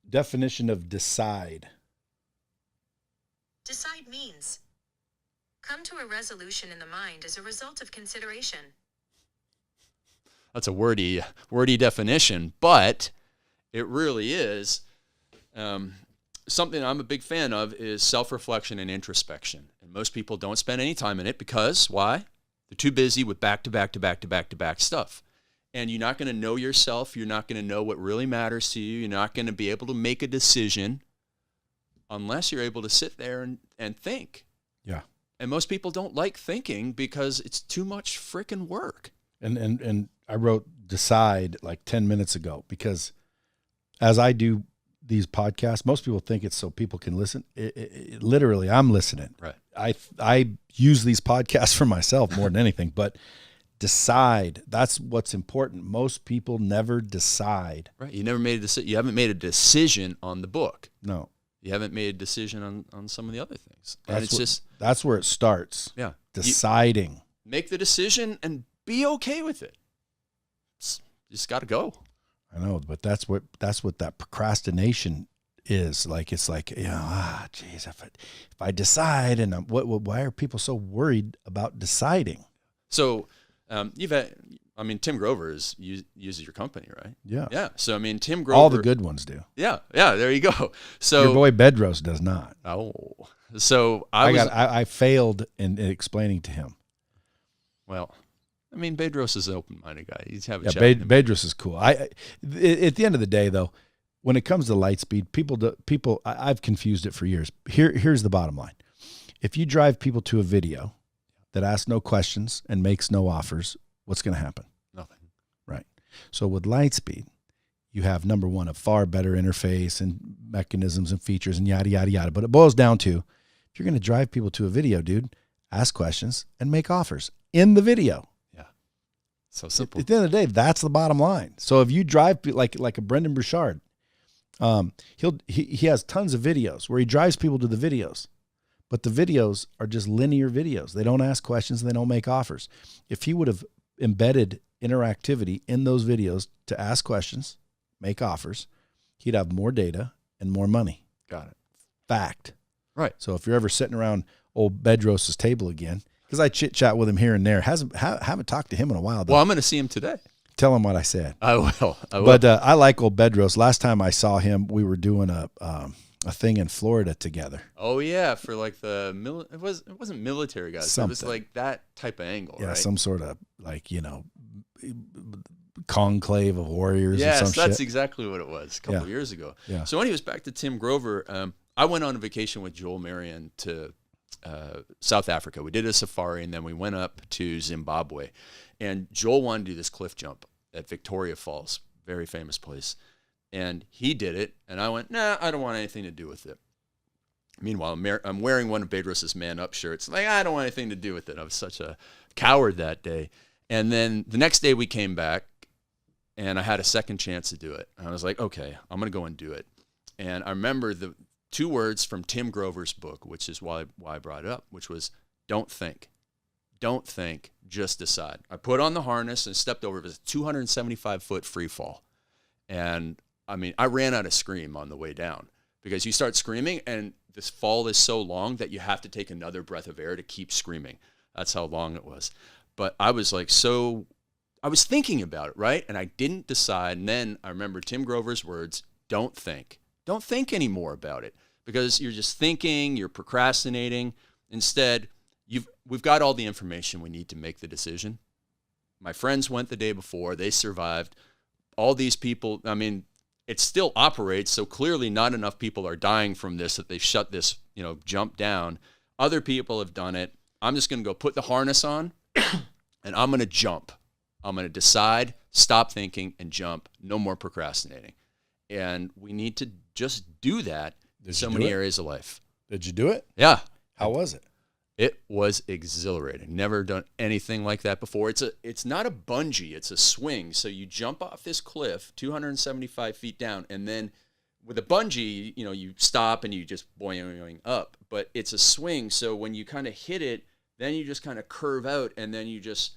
Definition of decide. Decide means come to a resolution in the mind as a result of consideration. That's a wordy definition, but it really is. Something I'm a big fan of is self-reflection and introspection. And most people don't spend any time in it because, why? They're too busy with back-to-back stuff. And you're not going to know yourself. You're not going to know what really matters to you. You're not going to be able to make a decision unless you're able to sit there and think. Yeah. And most people don't like thinking because it's too much freaking work. And I wrote decide like 10 minutes ago because as I do these podcasts, most people think it's so people can listen. Literally, I'm listening. Right. I use these podcasts for myself more than anything, but decide. That's what's important. Most people never decide. Right. You never made a decision. You haven't made a decision on the book. No. You haven't made a decision on some of the other things. And that's where it starts. Yeah. Deciding. Make the decision and be okay with it. You just got to go. I know, but that's what that procrastination is like. It's like, geez, if I decide, and why are people so worried about deciding? So, Tim Grover uses your company, right? Yeah. Yeah. So, Tim Grover. All the good ones do. Yeah. Yeah. There you go. So your boy Bedros does not. Oh. So I failed in explaining to him. Well, Bedros is an open-minded guy. He's have a chat. Bedros is cool. At the end of the day, though, when it comes to Lightspeed, people, I've confused it for years. Here's the bottom line: if you drive people to a video that asks no questions and makes no offers, what's going to happen? Nothing. Right. So with Lightspeed, you have, number one, a far better interface and mechanisms and features and yada yada yada. But it boils down to, if you're going to drive people to a video, dude, ask questions and make offers in the video. So simple. At the end of the day, that's the bottom line. So if you drive like a Brendan Burchard, he has tons of videos where he drives people to the videos, but the videos are just linear videos. They don't ask questions and they don't make offers. If he would have embedded interactivity in those videos to ask questions, make offers, he'd have more data and more money. Got it. Fact. Right. So if you're ever sitting around old Bedros' table again, because I chit chat with him here and there. Haven't talked to him in a while, though. Well, I'm going to see him today. Tell him what I said. I will. But I like old Bedros. Last time I saw him, we were doing a thing in Florida together. Oh yeah, for like it wasn't military guys. Something. It was like that type of angle. Yeah, right? some sort of conclave of warriors. Yes, and some that's shit. exactly what it was a couple of years ago. Yeah. So anyways, back to Tim Grover. I went on a vacation with Joel Marion to South Africa. We did a safari and then we went up to Zimbabwe, and Joel wanted to do this cliff jump at Victoria Falls, very famous place, and he did it and I went, nah, I don't want anything to do with it. Meanwhile, I'm wearing one of Bedros' Man Up shirts. Like, I don't want anything to do with it. I was such a coward that day. And then the next day we came back and I had a second chance to do it. And I was like, okay, I'm going to go and do it. And I remember the 2 words from Tim Grover's book, which is why I brought it up, which was, don't think. Don't think, just decide. I put on the harness and stepped over. It was a 275-foot free fall. And, I ran out of scream on the way down because you start screaming and this fall is so long that you have to take another breath of air to keep screaming. That's how long it was. But I was like, I was thinking about it, right? And I didn't decide. And then I remember Tim Grover's words, don't think. Don't think anymore about it because you're just thinking, you're procrastinating. Instead, we've got all the information we need to make the decision. My friends went the day before. They survived. All these people, it still operates, so clearly not enough people are dying from this that they've shut this, jump down. Other people have done it. I'm just going to go put the harness on and I'm going to jump. I'm going to decide, stop thinking, and jump. No more procrastinating. And we need to just do that in so many areas of life. Did you do it? Yeah. How was it? It was exhilarating. Never done anything like that before. It's not a bungee, it's a swing. So you jump off this cliff 275 feet down, and then with a bungee, you stop and you just boing up. But it's a swing, so when you kind of hit it, then you just kind of curve out, and then you just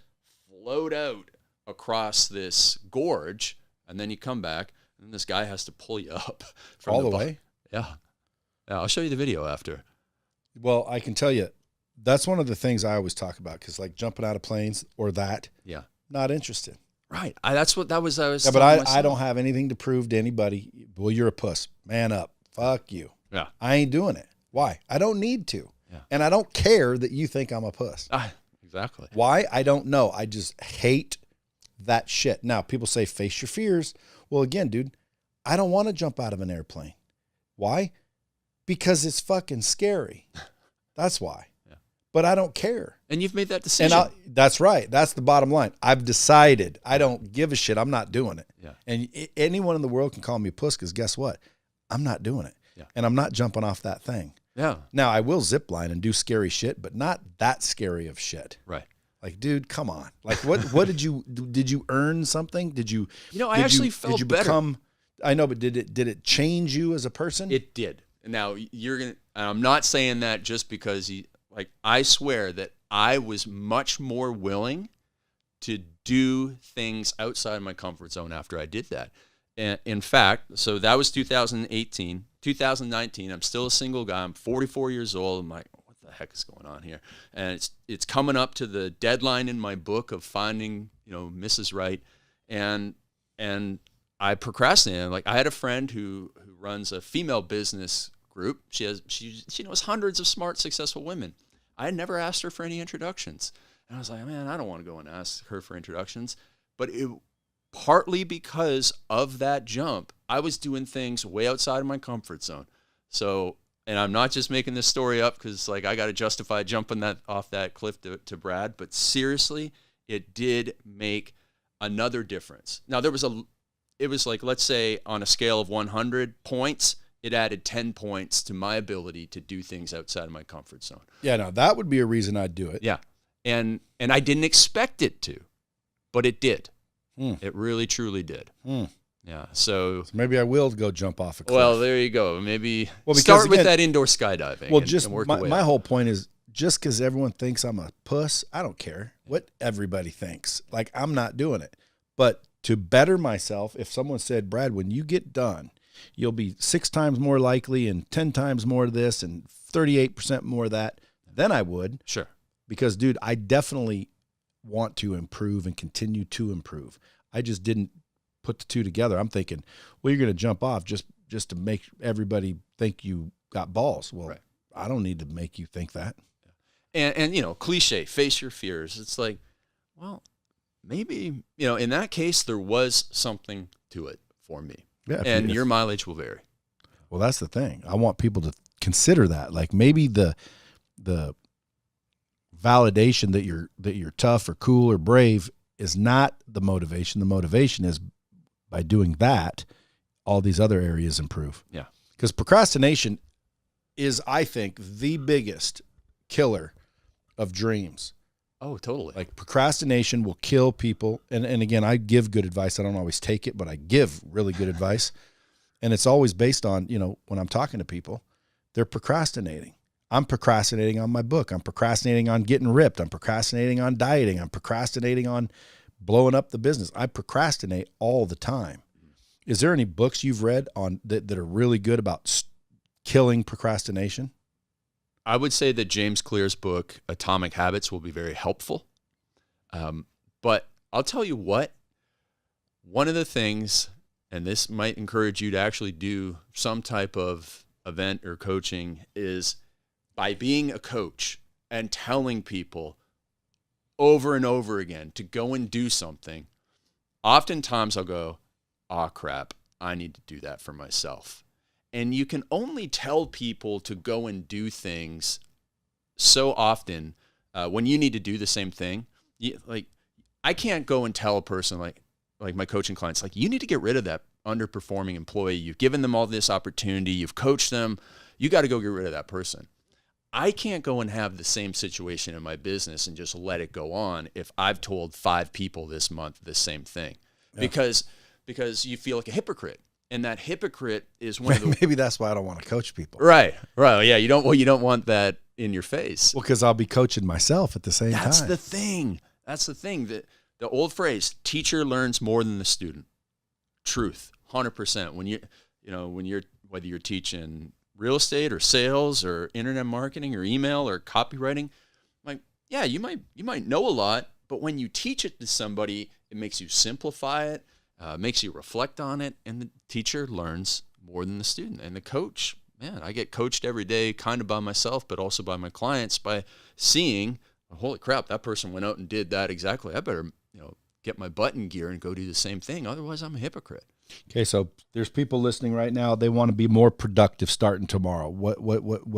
float out across this gorge, and then you come back, and this guy has to pull you up. From all the way? Yeah. I'll show you the video after. Well, I can tell you, that's one of the things I always talk about, because like jumping out of planes or that, not interested. Right. I was Yeah, but I don't have anything to prove to anybody. Well, you're a puss. Man up. Fuck you. Yeah. I ain't doing it. Why? I don't need to. Yeah. And I don't care that you think I'm a puss. Exactly. Why? I don't know. I just hate that shit. Now, people say face your fears. Well, again, dude, I don't want to jump out of an airplane. Why? Because it's fucking scary. That's why. Yeah. But I don't care. And you've made that decision. And that's right. That's the bottom line. I've decided. I don't give a shit. I'm not doing it. Yeah. And anyone in the world can call me a puss, because guess what? I'm not doing it. Yeah. And I'm not jumping off that thing. Yeah. Now, I will zip line and do scary shit, but not that scary of shit. Right. Like, dude, come on. Like, what did you earn something? Did you, I actually felt better. I know, but did it change you as a person? It did. Now I'm not saying that just because I swear that I was much more willing to do things outside my comfort zone after I did that. And in fact, so that was 2018, 2019. I'm still a single guy. I'm 44 years old. I'm like, what the heck is going on here? And it's coming up to the deadline in my book of finding, Mrs. Right. And I procrastinated. Like, I had a friend who runs a female business group. She knows hundreds of smart, successful women. I had never asked her for any introductions. And I was like, man, I don't want to go and ask her for introductions. But partly because of that jump, I was doing things way outside of my comfort zone. So, and I'm not just making this story up because I got to justify jumping off that cliff to Brad, but seriously, it did make another difference. Now, it was like, let's say on a scale of 100 points, it added 10 points to my ability to do things outside of my comfort zone. Yeah, no, that would be a reason I'd do it. Yeah. And I didn't expect it to, but it did. It really, truly did. Yeah. So maybe I will go jump off a cliff. Well, there you go. Maybe start with that indoor skydiving. Well, and work my whole point is, just because everyone thinks I'm a puss, I don't care what everybody thinks. Like, I'm not doing it. But to better myself, if someone said, Brad, when you get done, you'll be 6 times more likely and 10 times more of this and 38% more of that, then I would. Sure. Because, dude, I definitely want to improve and continue to improve. I just didn't put the two together. I'm thinking, well, you're going to jump off just to make everybody think you got balls. Well, right. I don't need to make you think that. And cliche, face your fears. It's like, well, maybe, in that case, there was something to it for me. Yeah, and your mileage will vary. Well, that's the thing. I want people to consider that. Like, maybe the validation that you're tough or cool or brave is not the motivation. The motivation is, by doing that, all these other areas improve. Yeah. Because procrastination is, I think, the biggest killer of dreams. Oh, totally. Like, procrastination will kill people. And again, I give good advice. I don't always take it, but I give really good advice. And it's always based on, when I'm talking to people, they're procrastinating. I'm procrastinating on my book. I'm procrastinating on getting ripped. I'm procrastinating on dieting. I'm procrastinating on blowing up the business. I procrastinate all the time. Is there any books you've read on that are really good about killing procrastination? I would say that James Clear's book, Atomic Habits, will be very helpful. But I'll tell you what, one of the things, and this might encourage you to actually do some type of event or coaching, is by being a coach and telling people over and over again to go and do something. Oftentimes I'll go, oh crap, I need to do that for myself. And you can only tell people to go and do things so often when you need to do the same thing, I can't go and tell a person like my coaching clients, like, you need to get rid of that underperforming employee. You've given them all this opportunity. You've coached them. You got to go get rid of that person. I can't go and have the same situation in my business and just let it go on if I've told 5 people this month the same thing, because you feel like a hypocrite. And that hypocrite is one of the... Maybe that's why I don't want to coach people. Right. Yeah. You don't want that in your face. Well, because I'll be coaching myself at the same time. That's the thing. That the old phrase, teacher learns more than the student. Truth. 100%. Whether you're teaching real estate or sales or internet marketing or email or copywriting, like, yeah, you might know a lot, but when you teach it to somebody, it makes you simplify it, makes you reflect on it, and the teacher learns more than the student. And the coach, man, I get coached every day, kind of by myself, but also by my clients, by seeing, holy crap, that person went out and did that exactly. I better, get my butt in gear and go do the same thing. Otherwise, I'm a hypocrite. Okay, so there's people listening right now. They want to be more productive starting tomorrow. What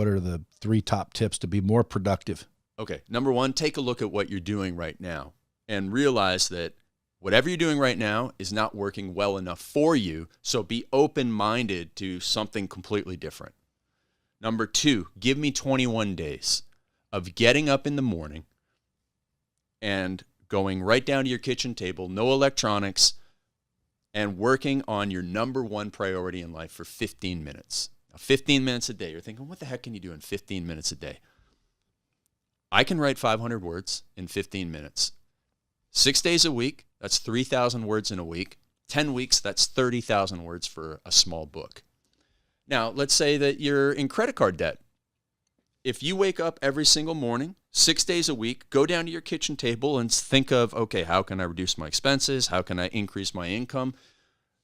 are the 3 top tips to be more productive? Okay, number 1, take a look at what you're doing right now and realize that whatever you're doing right now is not working well enough for you, so be open-minded to something completely different. Number 2, give me 21 days of getting up in the morning and going right down to your kitchen table, no electronics, and working on your number 1 priority in life for 15 minutes. Now, 15 minutes a day. You're thinking, what the heck can you do in 15 minutes a day? I can write 500 words in 15 minutes. 6 days a week, that's 3,000 words in a week. 10 weeks, that's 30,000 words for a small book. Now, let's say that you're in credit card debt. If you wake up every single morning, 6 days a week, go down to your kitchen table and think of, okay, how can I reduce my expenses? How can I increase my income?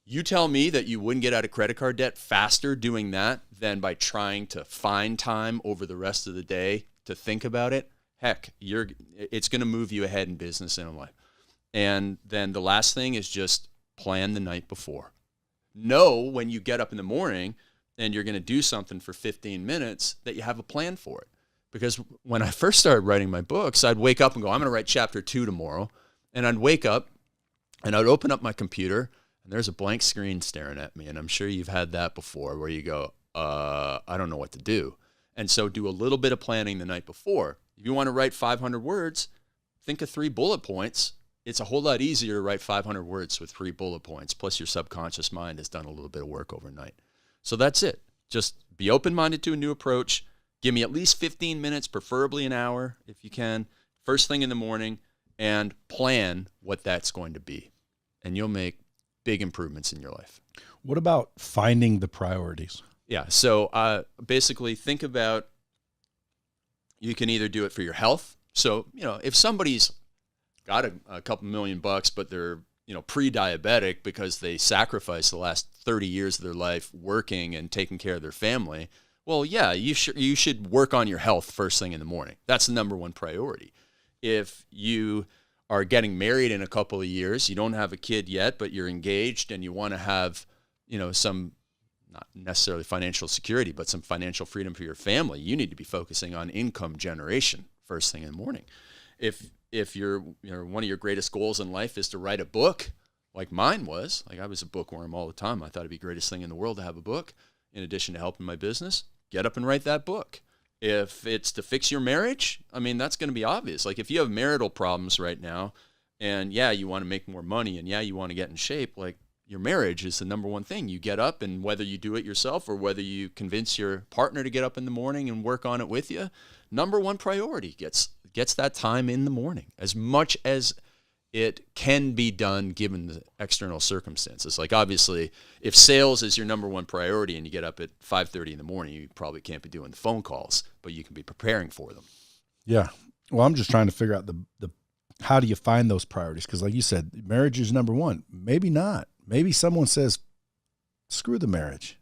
You tell me that you wouldn't get out of credit card debt faster doing that than by trying to find time over the rest of the day to think about it. Heck, it's going to move you ahead in business and in life. And then the last thing is just plan the night before. Know when you get up in the morning and you're going to do something for 15 minutes that you have a plan for it. Because when I first started writing my books, I'd wake up and go, I'm going to write chapter 2 tomorrow. And I'd wake up and I'd open up my computer and there's a blank screen staring at me. And I'm sure you've had that before where you go, I don't know what to do. And so do a little bit of planning the night before. If you want to write 500 words, think of 3 bullet points. It's a whole lot easier to write 500 words with 3 bullet points. Plus your subconscious mind has done a little bit of work overnight. So that's it. Just be open-minded to a new approach. Give me at least 15 minutes, preferably an hour if you can, first thing in the morning, and plan what that's going to be. And you'll make big improvements in your life. What about finding the priorities? Yeah, so basically think about, you can either do it for your health. So, if somebody's got a couple $1,000,000, but they're, pre-diabetic because they sacrificed the last 30 years of their life working and taking care of their family, well, yeah, you should work on your health first thing in the morning. That's the number 1 priority. If you are getting married in a couple of years, you don't have a kid yet, but you're engaged and you want to have, some, not necessarily financial security, but some financial freedom for your family, you need to be focusing on income generation first thing in the morning. If you're, one of your greatest goals in life is to write a book, like mine was, like I was a bookworm all the time. I thought it'd be the greatest thing in the world to have a book. In addition to helping my business, get up and write that book. If it's to fix your marriage, that's going to be obvious. Like if you have marital problems right now and you want to make more money and you want to get in shape, like your marriage is the number 1 thing. You get up, and whether you do it yourself or whether you convince your partner to get up in the morning and work on it with you, number 1 priority gets that time in the morning as much as it can be done given the external circumstances. Like obviously, if sales is your number 1 priority and you get up at 5:30 in the morning, you probably can't be doing the phone calls, but you can be preparing for them. Yeah. Well, I'm just trying to figure out the how do you find those priorities? Because like you said, marriage is number 1. Maybe not. Maybe someone says, screw the marriage.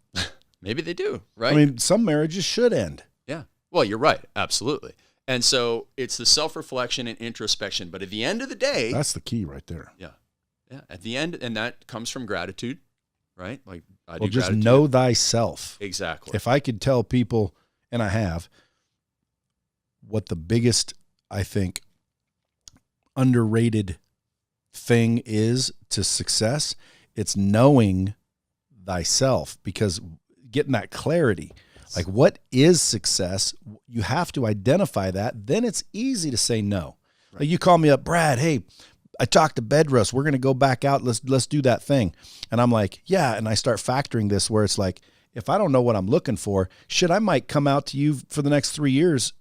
Maybe they do, right? Some marriages should end. Yeah. Well, you're right. Absolutely. And so it's the self-reflection and introspection. But at the end of the day, that's the key right there. Yeah. Yeah. At the end, and that comes from gratitude, right? Like just gratitude. Know thyself. Exactly. If I could tell people, and I have, what the biggest, I think, underrated thing is to success. It's knowing thyself, because getting that clarity, like what is success, you have to identify that. Then it's easy to say no. Right. Like you call me up, Brad, hey, I talked to Bedros. We're going to go back out. Let's do that thing. And I'm like, yeah. And I start factoring this where it's like, if I don't know what I'm looking for, shit, I might come out to you for the next 3 years.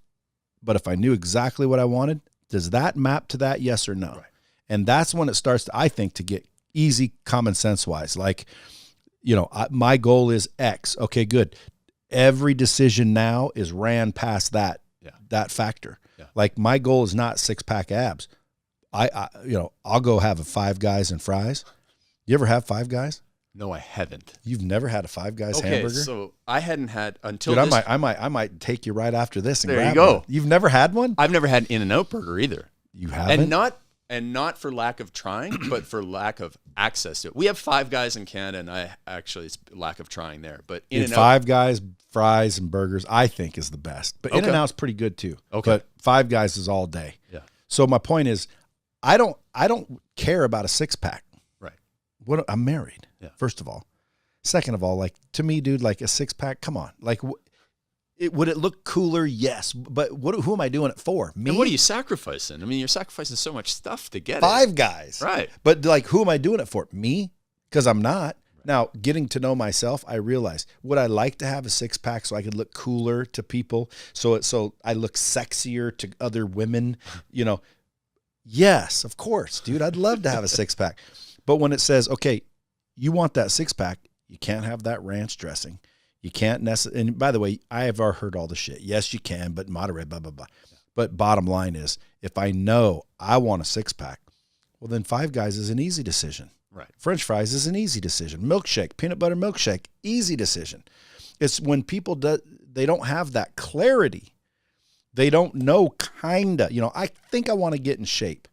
But if I knew exactly what I wanted, does that map to that? Yes or no? Right. And that's when it starts to, I think, to get easy common sense wise. Like, you know, my goal is X. Okay, good. Every decision now is ran past that, that factor. Yeah. Like my goal is not 6-pack abs. I'll go have a Five Guys and fries. You ever have Five Guys? No, I haven't. You've never had a Five Guys hamburger? So I hadn't had until. Dude, I might take you right after this and there grab you go. one. You've never had one? I've never had an In-N-Out burger either. You haven't? And not for lack of trying, but for lack of access to it. We have Five Guys in Canada, and it's lack of trying there. But In-N-Out, Five Guys, fries, and burgers, I think is the best. But In-N-Out's pretty good too. Okay. But Five Guys is all day. Yeah. So my point is, I don't care about a 6-pack. Right. I'm married. Yeah. First of all. Second of all, like to me, dude, like a 6-pack, come on. Like would it look cooler? Yes. But who am I doing it for? Me? And what are you sacrificing? I mean, you're sacrificing so much stuff to get Five Guys. Right. But like, who am I doing it for? Me? Because I'm not. Right. Now, getting to know myself, I realize, would I like to have a 6-pack so I could look cooler to people? So I look sexier to other women, you know? Yes, of course, dude. I'd love to have a 6-pack. But when it says, okay, you want that 6-pack, you can't have that ranch dressing. You can't necessarily, and by the way, I have heard all the shit. Yes, you can, but moderate, blah, blah, blah. Yeah. But bottom line is, if I know I want a 6-pack, well, then Five Guys is an easy decision. Right. French fries is an easy decision. Milkshake, peanut butter milkshake, easy decision. It's when people they don't have that clarity. They don't know, kinda, you know, I think I want to get in shape.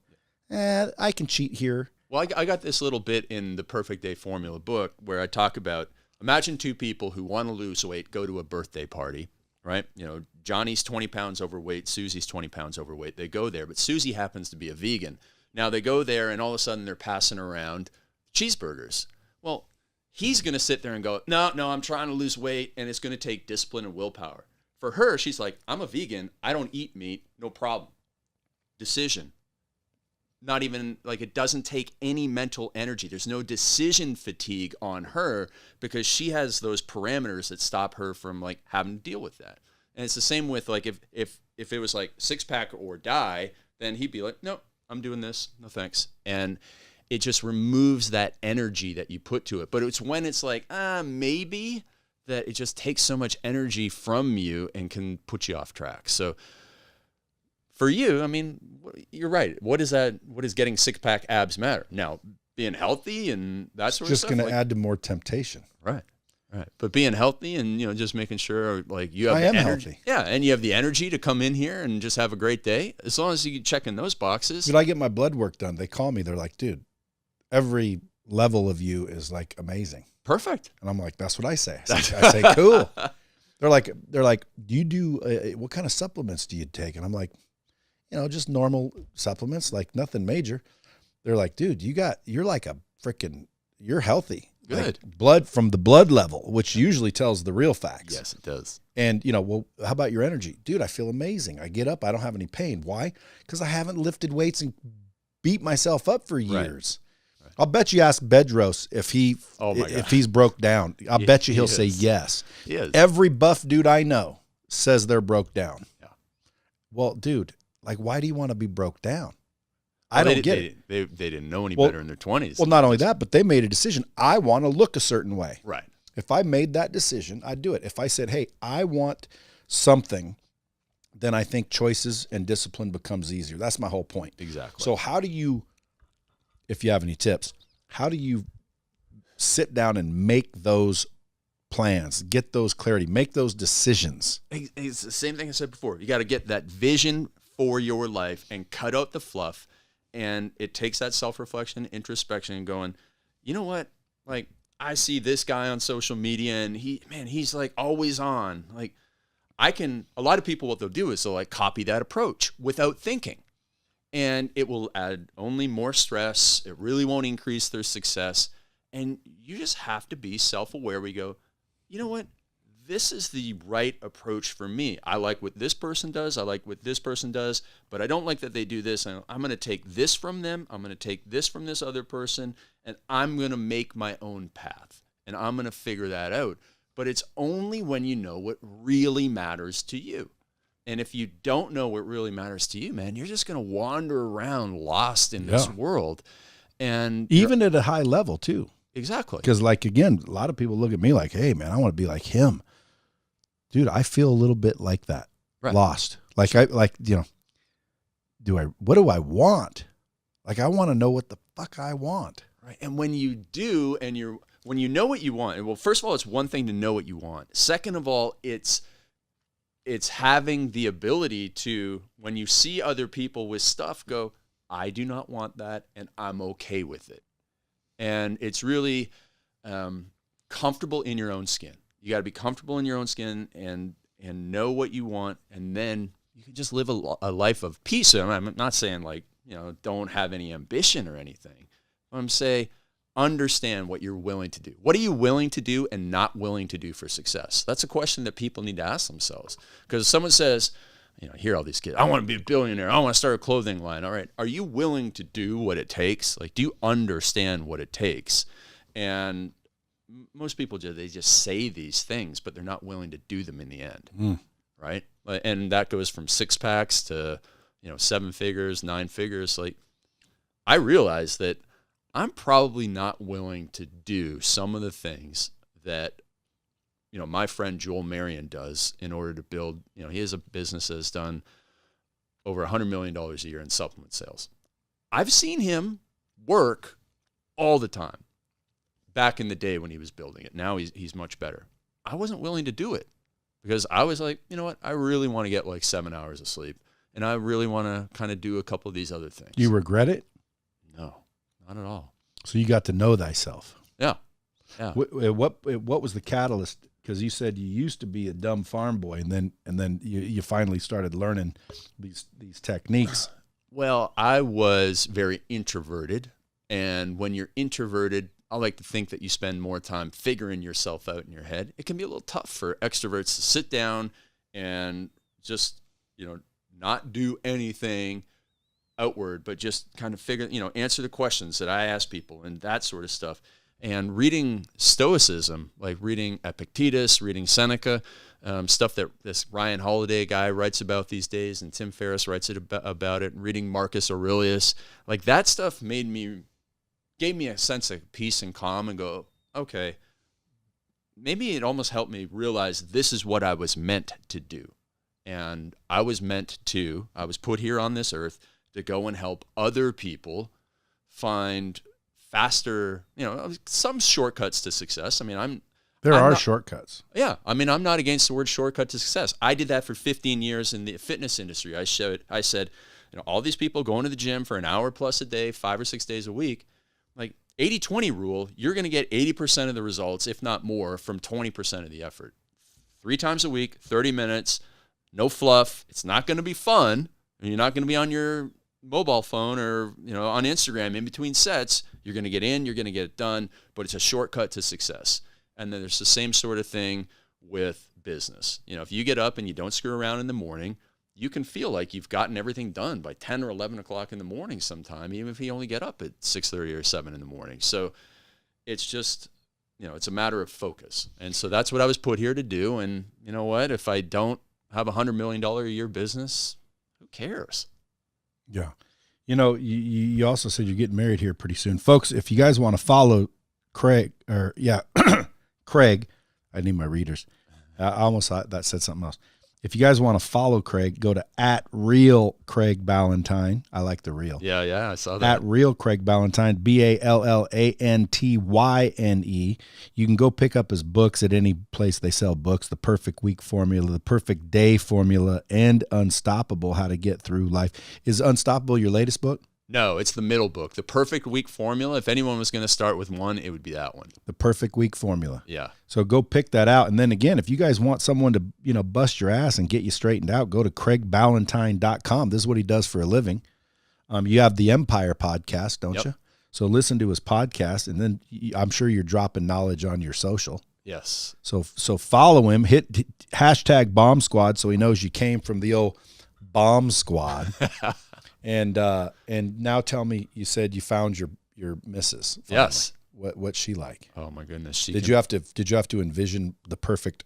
I can cheat here. Well, I got this little bit in the Perfect Day Formula book where I talk about, imagine two people who want to lose weight, go to a birthday party, right? You know, Johnny's 20 pounds overweight, Susie's 20 pounds overweight. They go there, but Susie happens to be a vegan. Now they go there and all of a sudden they're passing around cheeseburgers. Well, he's going to sit there and go, no, I'm trying to lose weight and it's going to take discipline and willpower. For her, she's like, I'm a vegan. I don't eat meat. No problem. Decision. Not even like it doesn't take any mental energy. There's no decision fatigue on her because she has those parameters that stop her from like having to deal with that. And it's the same with like if it was like 6-pack or die, then he'd be like, no, I'm doing this. No thanks. And it just removes that energy that you put to it. But it's when it's like, maybe, that it just takes so much energy from you and can put you off track. So for you, I mean, you're right. What is that? What does getting 6-pack abs matter? Now, being healthy and that sort of stuff. Just going to add to more temptation. Right. But being healthy and, you know, just making sure like you have the energy. Healthy. Yeah. And you have the energy to come in here and just have a great day. As long as you check in those boxes. Dude, I get my blood work done. They call me. They're like, dude, every level of you is like amazing. Perfect. And I'm like, that's what I say. I say, cool. They're like, do you do, what kind of supplements do you take? And I'm like, you know, just normal supplements, like nothing major. They're like, dude, you're like a freaking, you're healthy. Good. Like blood from the blood level, which usually tells the real facts. Yes, it does. And, you know, well, how about your energy? Dude, I feel amazing. I get up. I don't have any pain. Why? Because I haven't lifted weights and beat myself up for years. Right. I'll bet you ask Bedros if he's broke down. I'll bet you he'll say yes. He is. Every buff dude I know says they're broke down. Yeah. Well, dude, like, why do you want to be broke down? I don't get it. They didn't know any better in their 20s. Well, not only that, but they made a decision. I want to look a certain way. Right. If I made that decision, I'd do it. If I said, hey, I want something, then I think choices and discipline becomes easier. That's my whole point. Exactly. So how do you, if you have any tips, how do you sit down and make those plans, get those clarity, make those decisions? It's the same thing I said before. You got to get that vision for your life and cut out the fluff. And it takes that self-reflection, introspection, and going, you know what? Like, I see this guy on social media, and he's like always on. Like, a lot of people, what they'll do is they'll like copy that approach without thinking. And it will add only more stress. It really won't increase their success. And you just have to be self-aware. We go, you know what? This is the right approach for me. I like what this person does. I like what this person does, but I don't like that they do this. I'm going to take this from them. I'm going to take this from this other person, and I'm going to make my own path, and I'm going to figure that out. But it's only when you know what really matters to you. And if you don't know what really matters to you, man, you're just going to wander around lost in this world. And even at a high level too. Exactly. Because like, again, a lot of people look at me like, hey man, I want to be like him. Dude, I feel a little bit like that. Right. Lost. Like what do I want? Like, I want to know what the fuck I want. Right. And when you do, when you know what you want, well, first of all, it's one thing to know what you want. Second of all, it's having the ability to, when you see other people with stuff, go, I do not want that, and I'm okay with it. And it's really comfortable in your own skin. You got to be comfortable in your own skin and know what you want, and then you can just live a life of peace. And I'm not saying like, don't have any ambition or anything. I'm saying understand what you're willing to do. What are you willing to do and not willing to do for success? That's a question that people need to ask themselves. Because if someone says, I hear all these kids, I want to be a billionaire. I want to start a clothing line. All right. Are you willing to do what it takes? Like, do you understand what it takes? And most people they just say these things, but they're not willing to do them in the end. Right. And that goes from 6-packs to, 7 figures, 9 figures. Like, I realize that I'm probably not willing to do some of the things that, my friend Joel Marion does in order to build, he has a business that has done over $100 million a year in supplement sales. I've seen him work all the time back in the day when he was building it. Now he's much better. I wasn't willing to do it because I was like, you know what? I really want to get like 7 hours of sleep, and I really want to kind of do a couple of these other things. You regret it? No, not at all. So you got to know thyself. Yeah. Yeah. What was the catalyst? Because you said you used to be a dumb farm boy, and then you finally started learning these techniques. Well, I was very introverted, and when you're introverted, I like to think that you spend more time figuring yourself out in your head. It can be a little tough for extroverts to sit down and just, not do anything outward, but just kind of figure, answer the questions that I ask people and that sort of stuff. And reading Stoicism, like reading Epictetus, reading Seneca, stuff that this Ryan Holiday guy writes about these days, and Tim Ferriss writes about it, and reading Marcus Aurelius, like that stuff gave me a sense of peace and calm and go, okay, maybe it almost helped me realize this is what I was meant to do. And I was put here on this earth to go and help other people find faster, some shortcuts to success. I mean, there are shortcuts. Yeah. I mean, I'm not against the word shortcut to success. I did that for 15 years in the fitness industry. I said, all these people going to the gym for an hour plus a day, 5 or 6 days a week, like 80-20 rule, you're going to get 80% of the results, if not more, from 20% of the effort. 3 times a week, 30 minutes, no fluff. It's not going to be fun. And you're not going to be on your mobile phone or, on Instagram in between sets. You're going to get in, you're going to get it done, but it's a shortcut to success. And then there's the same sort of thing with business. If you get up and you don't screw around in the morning, you can feel like you've gotten everything done by 10 or 11 o'clock in the morning sometime, even if you only get up at 6:30 or 7 in the morning. So it's just, it's a matter of focus. And so that's what I was put here to do. And you know what? If I don't have a $100 million a year business, who cares? Yeah. You also said you're getting married here pretty soon. Folks, if you guys want to follow Craig, Craig, I need my readers. I almost thought that said something else. If you guys want to follow Craig, go to @RealCraigBallantyne. I like the real. Yeah, I saw that. @RealCraigBallantyne, BALLANTYNE. You can go pick up his books at any place they sell books. The Perfect Week Formula, The Perfect Day Formula, and Unstoppable, How to Get Through Life. Is Unstoppable your latest book? No, it's the middle book, The Perfect Week Formula. If anyone was going to start with one, it would be that one. The Perfect Week Formula. Yeah. So go pick that out. And then again, if you guys want someone to, bust your ass and get you straightened out, go to CraigBallantyne.com. This is what he does for a living. You have the Empire podcast, don't you? So listen to his podcast, and then I'm sure you're dropping knowledge on your social. Yes. So follow him, hit hashtag Bomb Squad so he knows you came from the old Bomb Squad. And now tell me, you said you found your missus. Finally. Yes. What's she like? Oh my goodness. Did you have to envision the perfect?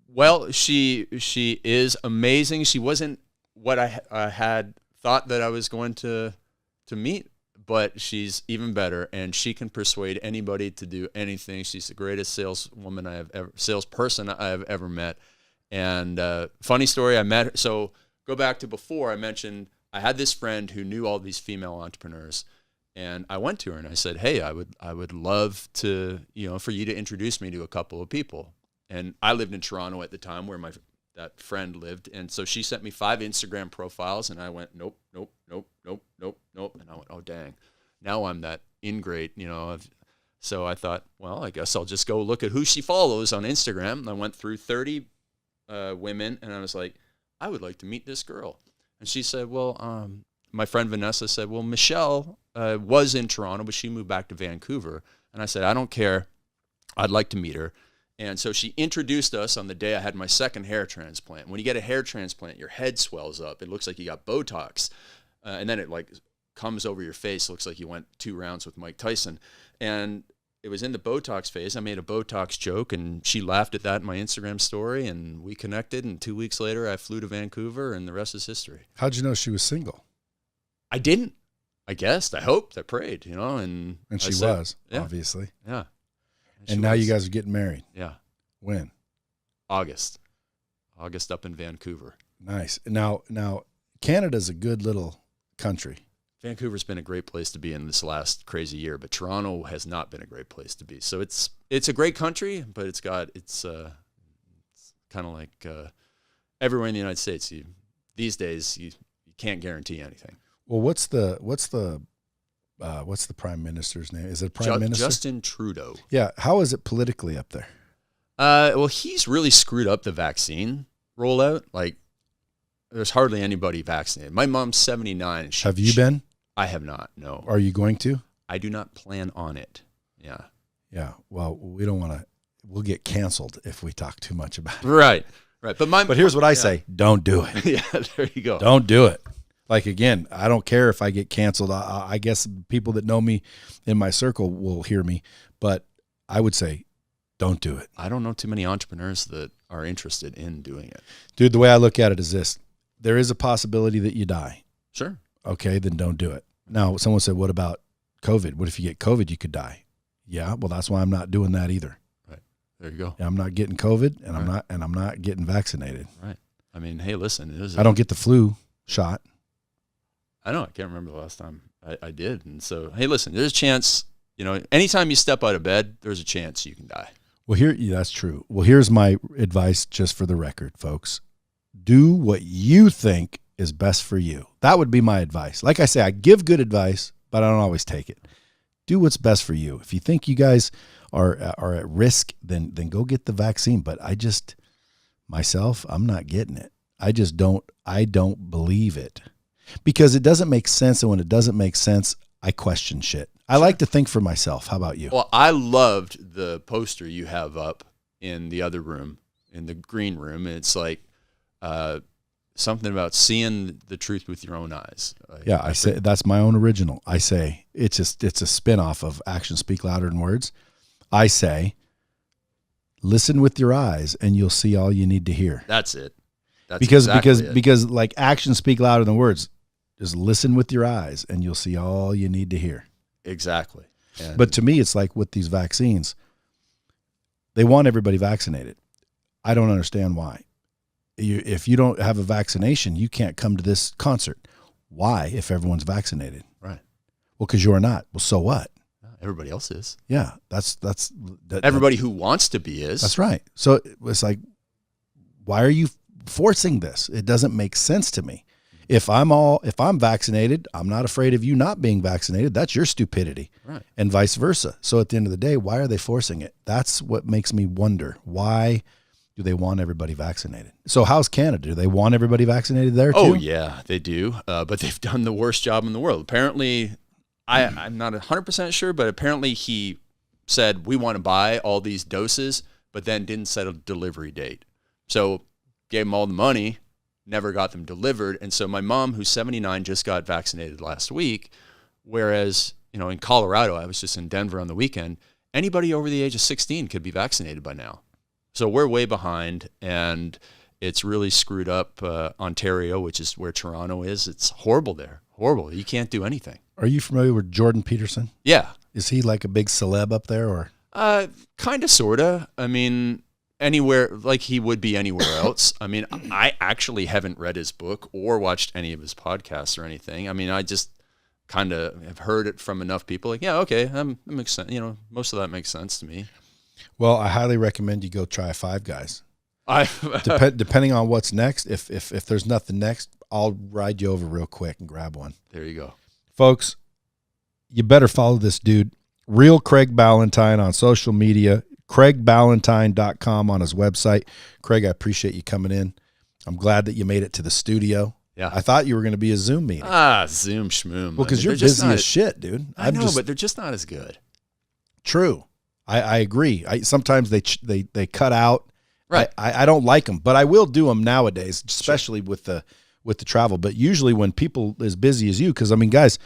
Well, she is amazing. She wasn't what I had thought that I was going to meet, but she's even better, and she can persuade anybody to do anything. She's the greatest salesperson I have ever met. And funny story, I met her. So go back to before I mentioned I had this friend who knew all these female entrepreneurs, and I went to her and I said, "Hey, I would love to, for you to introduce me to a couple of people." And I lived in Toronto at the time, where that friend lived, and so she sent me 5 Instagram profiles, and I went, nope, and I went, oh dang, now I'm that ingrate, So I thought, well, I guess I'll just go look at who she follows on Instagram. And I went through 30 women, and I was like, I would like to meet this girl. And she said, well, my friend Vanessa said, well, Michelle was in Toronto, but she moved back to Vancouver. And I said, I don't care. I'd like to meet her. And so she introduced us on the day I had my second hair transplant. When you get a hair transplant, your head swells up. It looks like you got Botox. And then it comes over your face. It looks like you went 2 rounds with Mike Tyson. And it was in the Botox phase. I made a Botox joke, and she laughed at that in my Instagram story, and we connected. And 2 weeks later, I flew to Vancouver, and the rest is history. How'd you know she was single? I didn't. I guessed. I hoped. I prayed. And she said, was, yeah. obviously. Yeah. And now you guys are getting married. Yeah. When? August up in Vancouver. Nice. Now Canada's a good little country. Vancouver's been a great place to be in this last crazy year, but Toronto has not been a great place to be. So it's a great country, but it's kind of like everywhere in the United States. These days you can't guarantee anything. Well, what's the prime minister's name? Is it prime minister? Justin Trudeau. Yeah. How is it politically up there? Well, he's really screwed up the vaccine rollout. There's hardly anybody vaccinated. My mom's 79. Have you been? I have not, no. Are you going to? I do not plan on it. Yeah. Yeah. Well, we don't want to. We'll get canceled if we talk too much about it. Right. But here's what I say: don't do it. Yeah, there you go. Don't do it. Again, I don't care if I get canceled. I guess people that know me in my circle will hear me, but I would say, don't do it. I don't know too many entrepreneurs that are interested in doing it. Dude, the way I look at it is this: there is a possibility that you die. Sure. Okay, then don't do it. Now, someone said, what about COVID? What if you get COVID, you could die? Yeah, well, that's why I'm not doing that either. Right. There you go. I'm not getting COVID, and I'm not getting vaccinated. Right. I mean, hey, listen, I don't get the flu shot. I know. I can't remember the last time I did. And so, hey, listen, there's a chance, anytime you step out of bed, there's a chance you can die. Well, that's true. Well, here's my advice just for the record, folks. Do what you think is best for you. That would be my advice. Like I say, I give good advice, but I don't always take it. Do what's best for you. If you think you guys are at risk, then go get the vaccine. But I'm not getting it. I don't believe it. Because it doesn't make sense, and when it doesn't make sense, I question shit. I like to think for myself. How about you? Well, I loved the poster you have up in the other room, in the green room. And it's something about seeing the truth with your own eyes. Yeah, I say that's my own original. I say it's a spinoff of Actions Speak Louder Than Words. I say, listen with your eyes, and you'll see all you need to hear. That's it. That's because actions speak louder than words. Just listen with your eyes, and you'll see all you need to hear. Exactly. But to me, it's like with these vaccines, they want everybody vaccinated. I don't understand why. If you don't have a vaccination, you can't come to this concert. Why, if everyone's vaccinated? Right. Well, because you're not. Well, so what? Everybody else is. Yeah, that's everybody who wants to be is. That's right. So it's like, why are you forcing this? It doesn't make sense to me. If I'm vaccinated, I'm not afraid of you not being vaccinated. That's your stupidity. Right. And vice versa. So at the end of the day, why are they forcing it? That's what makes me wonder. Why do they want everybody vaccinated? So how's Canada? Do they want everybody vaccinated there too? Oh yeah, they do. But they've done the worst job in the world. Apparently, I'm not 100% sure, but apparently he said, we want to buy all these doses, but then didn't set a delivery date. So gave them all the money, never got them delivered. And so my mom, who's 79, just got vaccinated last week. Whereas, in Colorado, I was just in Denver on the weekend, anybody over the age of 16 could be vaccinated by now. So we're way behind, and it's really screwed up Ontario, which is where Toronto is. It's horrible there. Horrible. You can't do anything. Are you familiar with Jordan Peterson? Yeah. Is he like a big celeb up there, or? Kind of, sort of. I mean, anywhere, like he would be anywhere else. I mean, I actually haven't read his book or watched any of his podcasts or anything. I mean, I just kind of have heard it from enough people. Like, yeah, okay, that makes sense. Most of that makes sense to me. Well, I highly recommend you go try Five Guys. Depending on what's next, if there's nothing next, I'll ride you over real quick and grab one. There you go. Folks, you better follow this dude, Real Craig Ballantyne, on social media, CraigBallantyne.com on his website. Craig, I appreciate you coming in. I'm glad that you made it to the studio. Yeah. I thought you were going to be a Zoom meeting. Zoom schmoom. Well, because you're busy as shit, dude. I know, but they're just not as good. True. I agree. Sometimes they cut out. Right. I don't like them, but I will do them nowadays, especially with the travel. But usually when people as busy as you, because I mean, guys,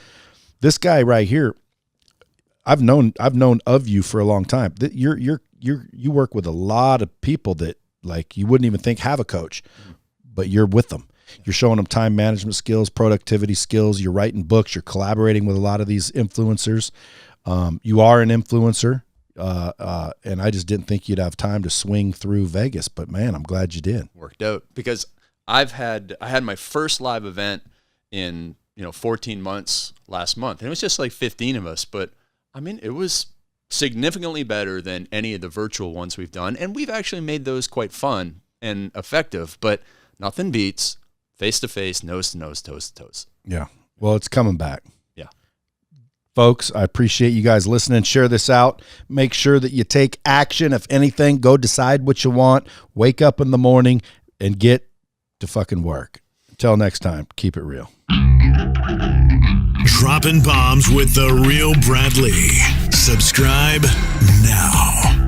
this guy right here, I've known of you for a long time. You work with a lot of people that like you wouldn't even think have a coach, but you're with them. You're showing them time management skills, productivity skills. You're writing books. You're collaborating with a lot of these influencers. You are an influencer. And I just didn't think you'd have time to swing through Vegas, but man, I'm glad you did. Worked out because I had my first live event in 14 months last month, and it was just like 15 of us, but I mean it was significantly better than any of the virtual ones we've done, and we've actually made those quite fun and effective, but nothing beats face to face, nose to nose, toes to toes. Yeah, well, it's coming back. Folks, I appreciate you guys listening. Share this out. Make sure that you take action. If anything, go decide what you want. Wake up in the morning and get to fucking work. Until next time, keep it real. Dropping bombs with the real Bradley. Subscribe now.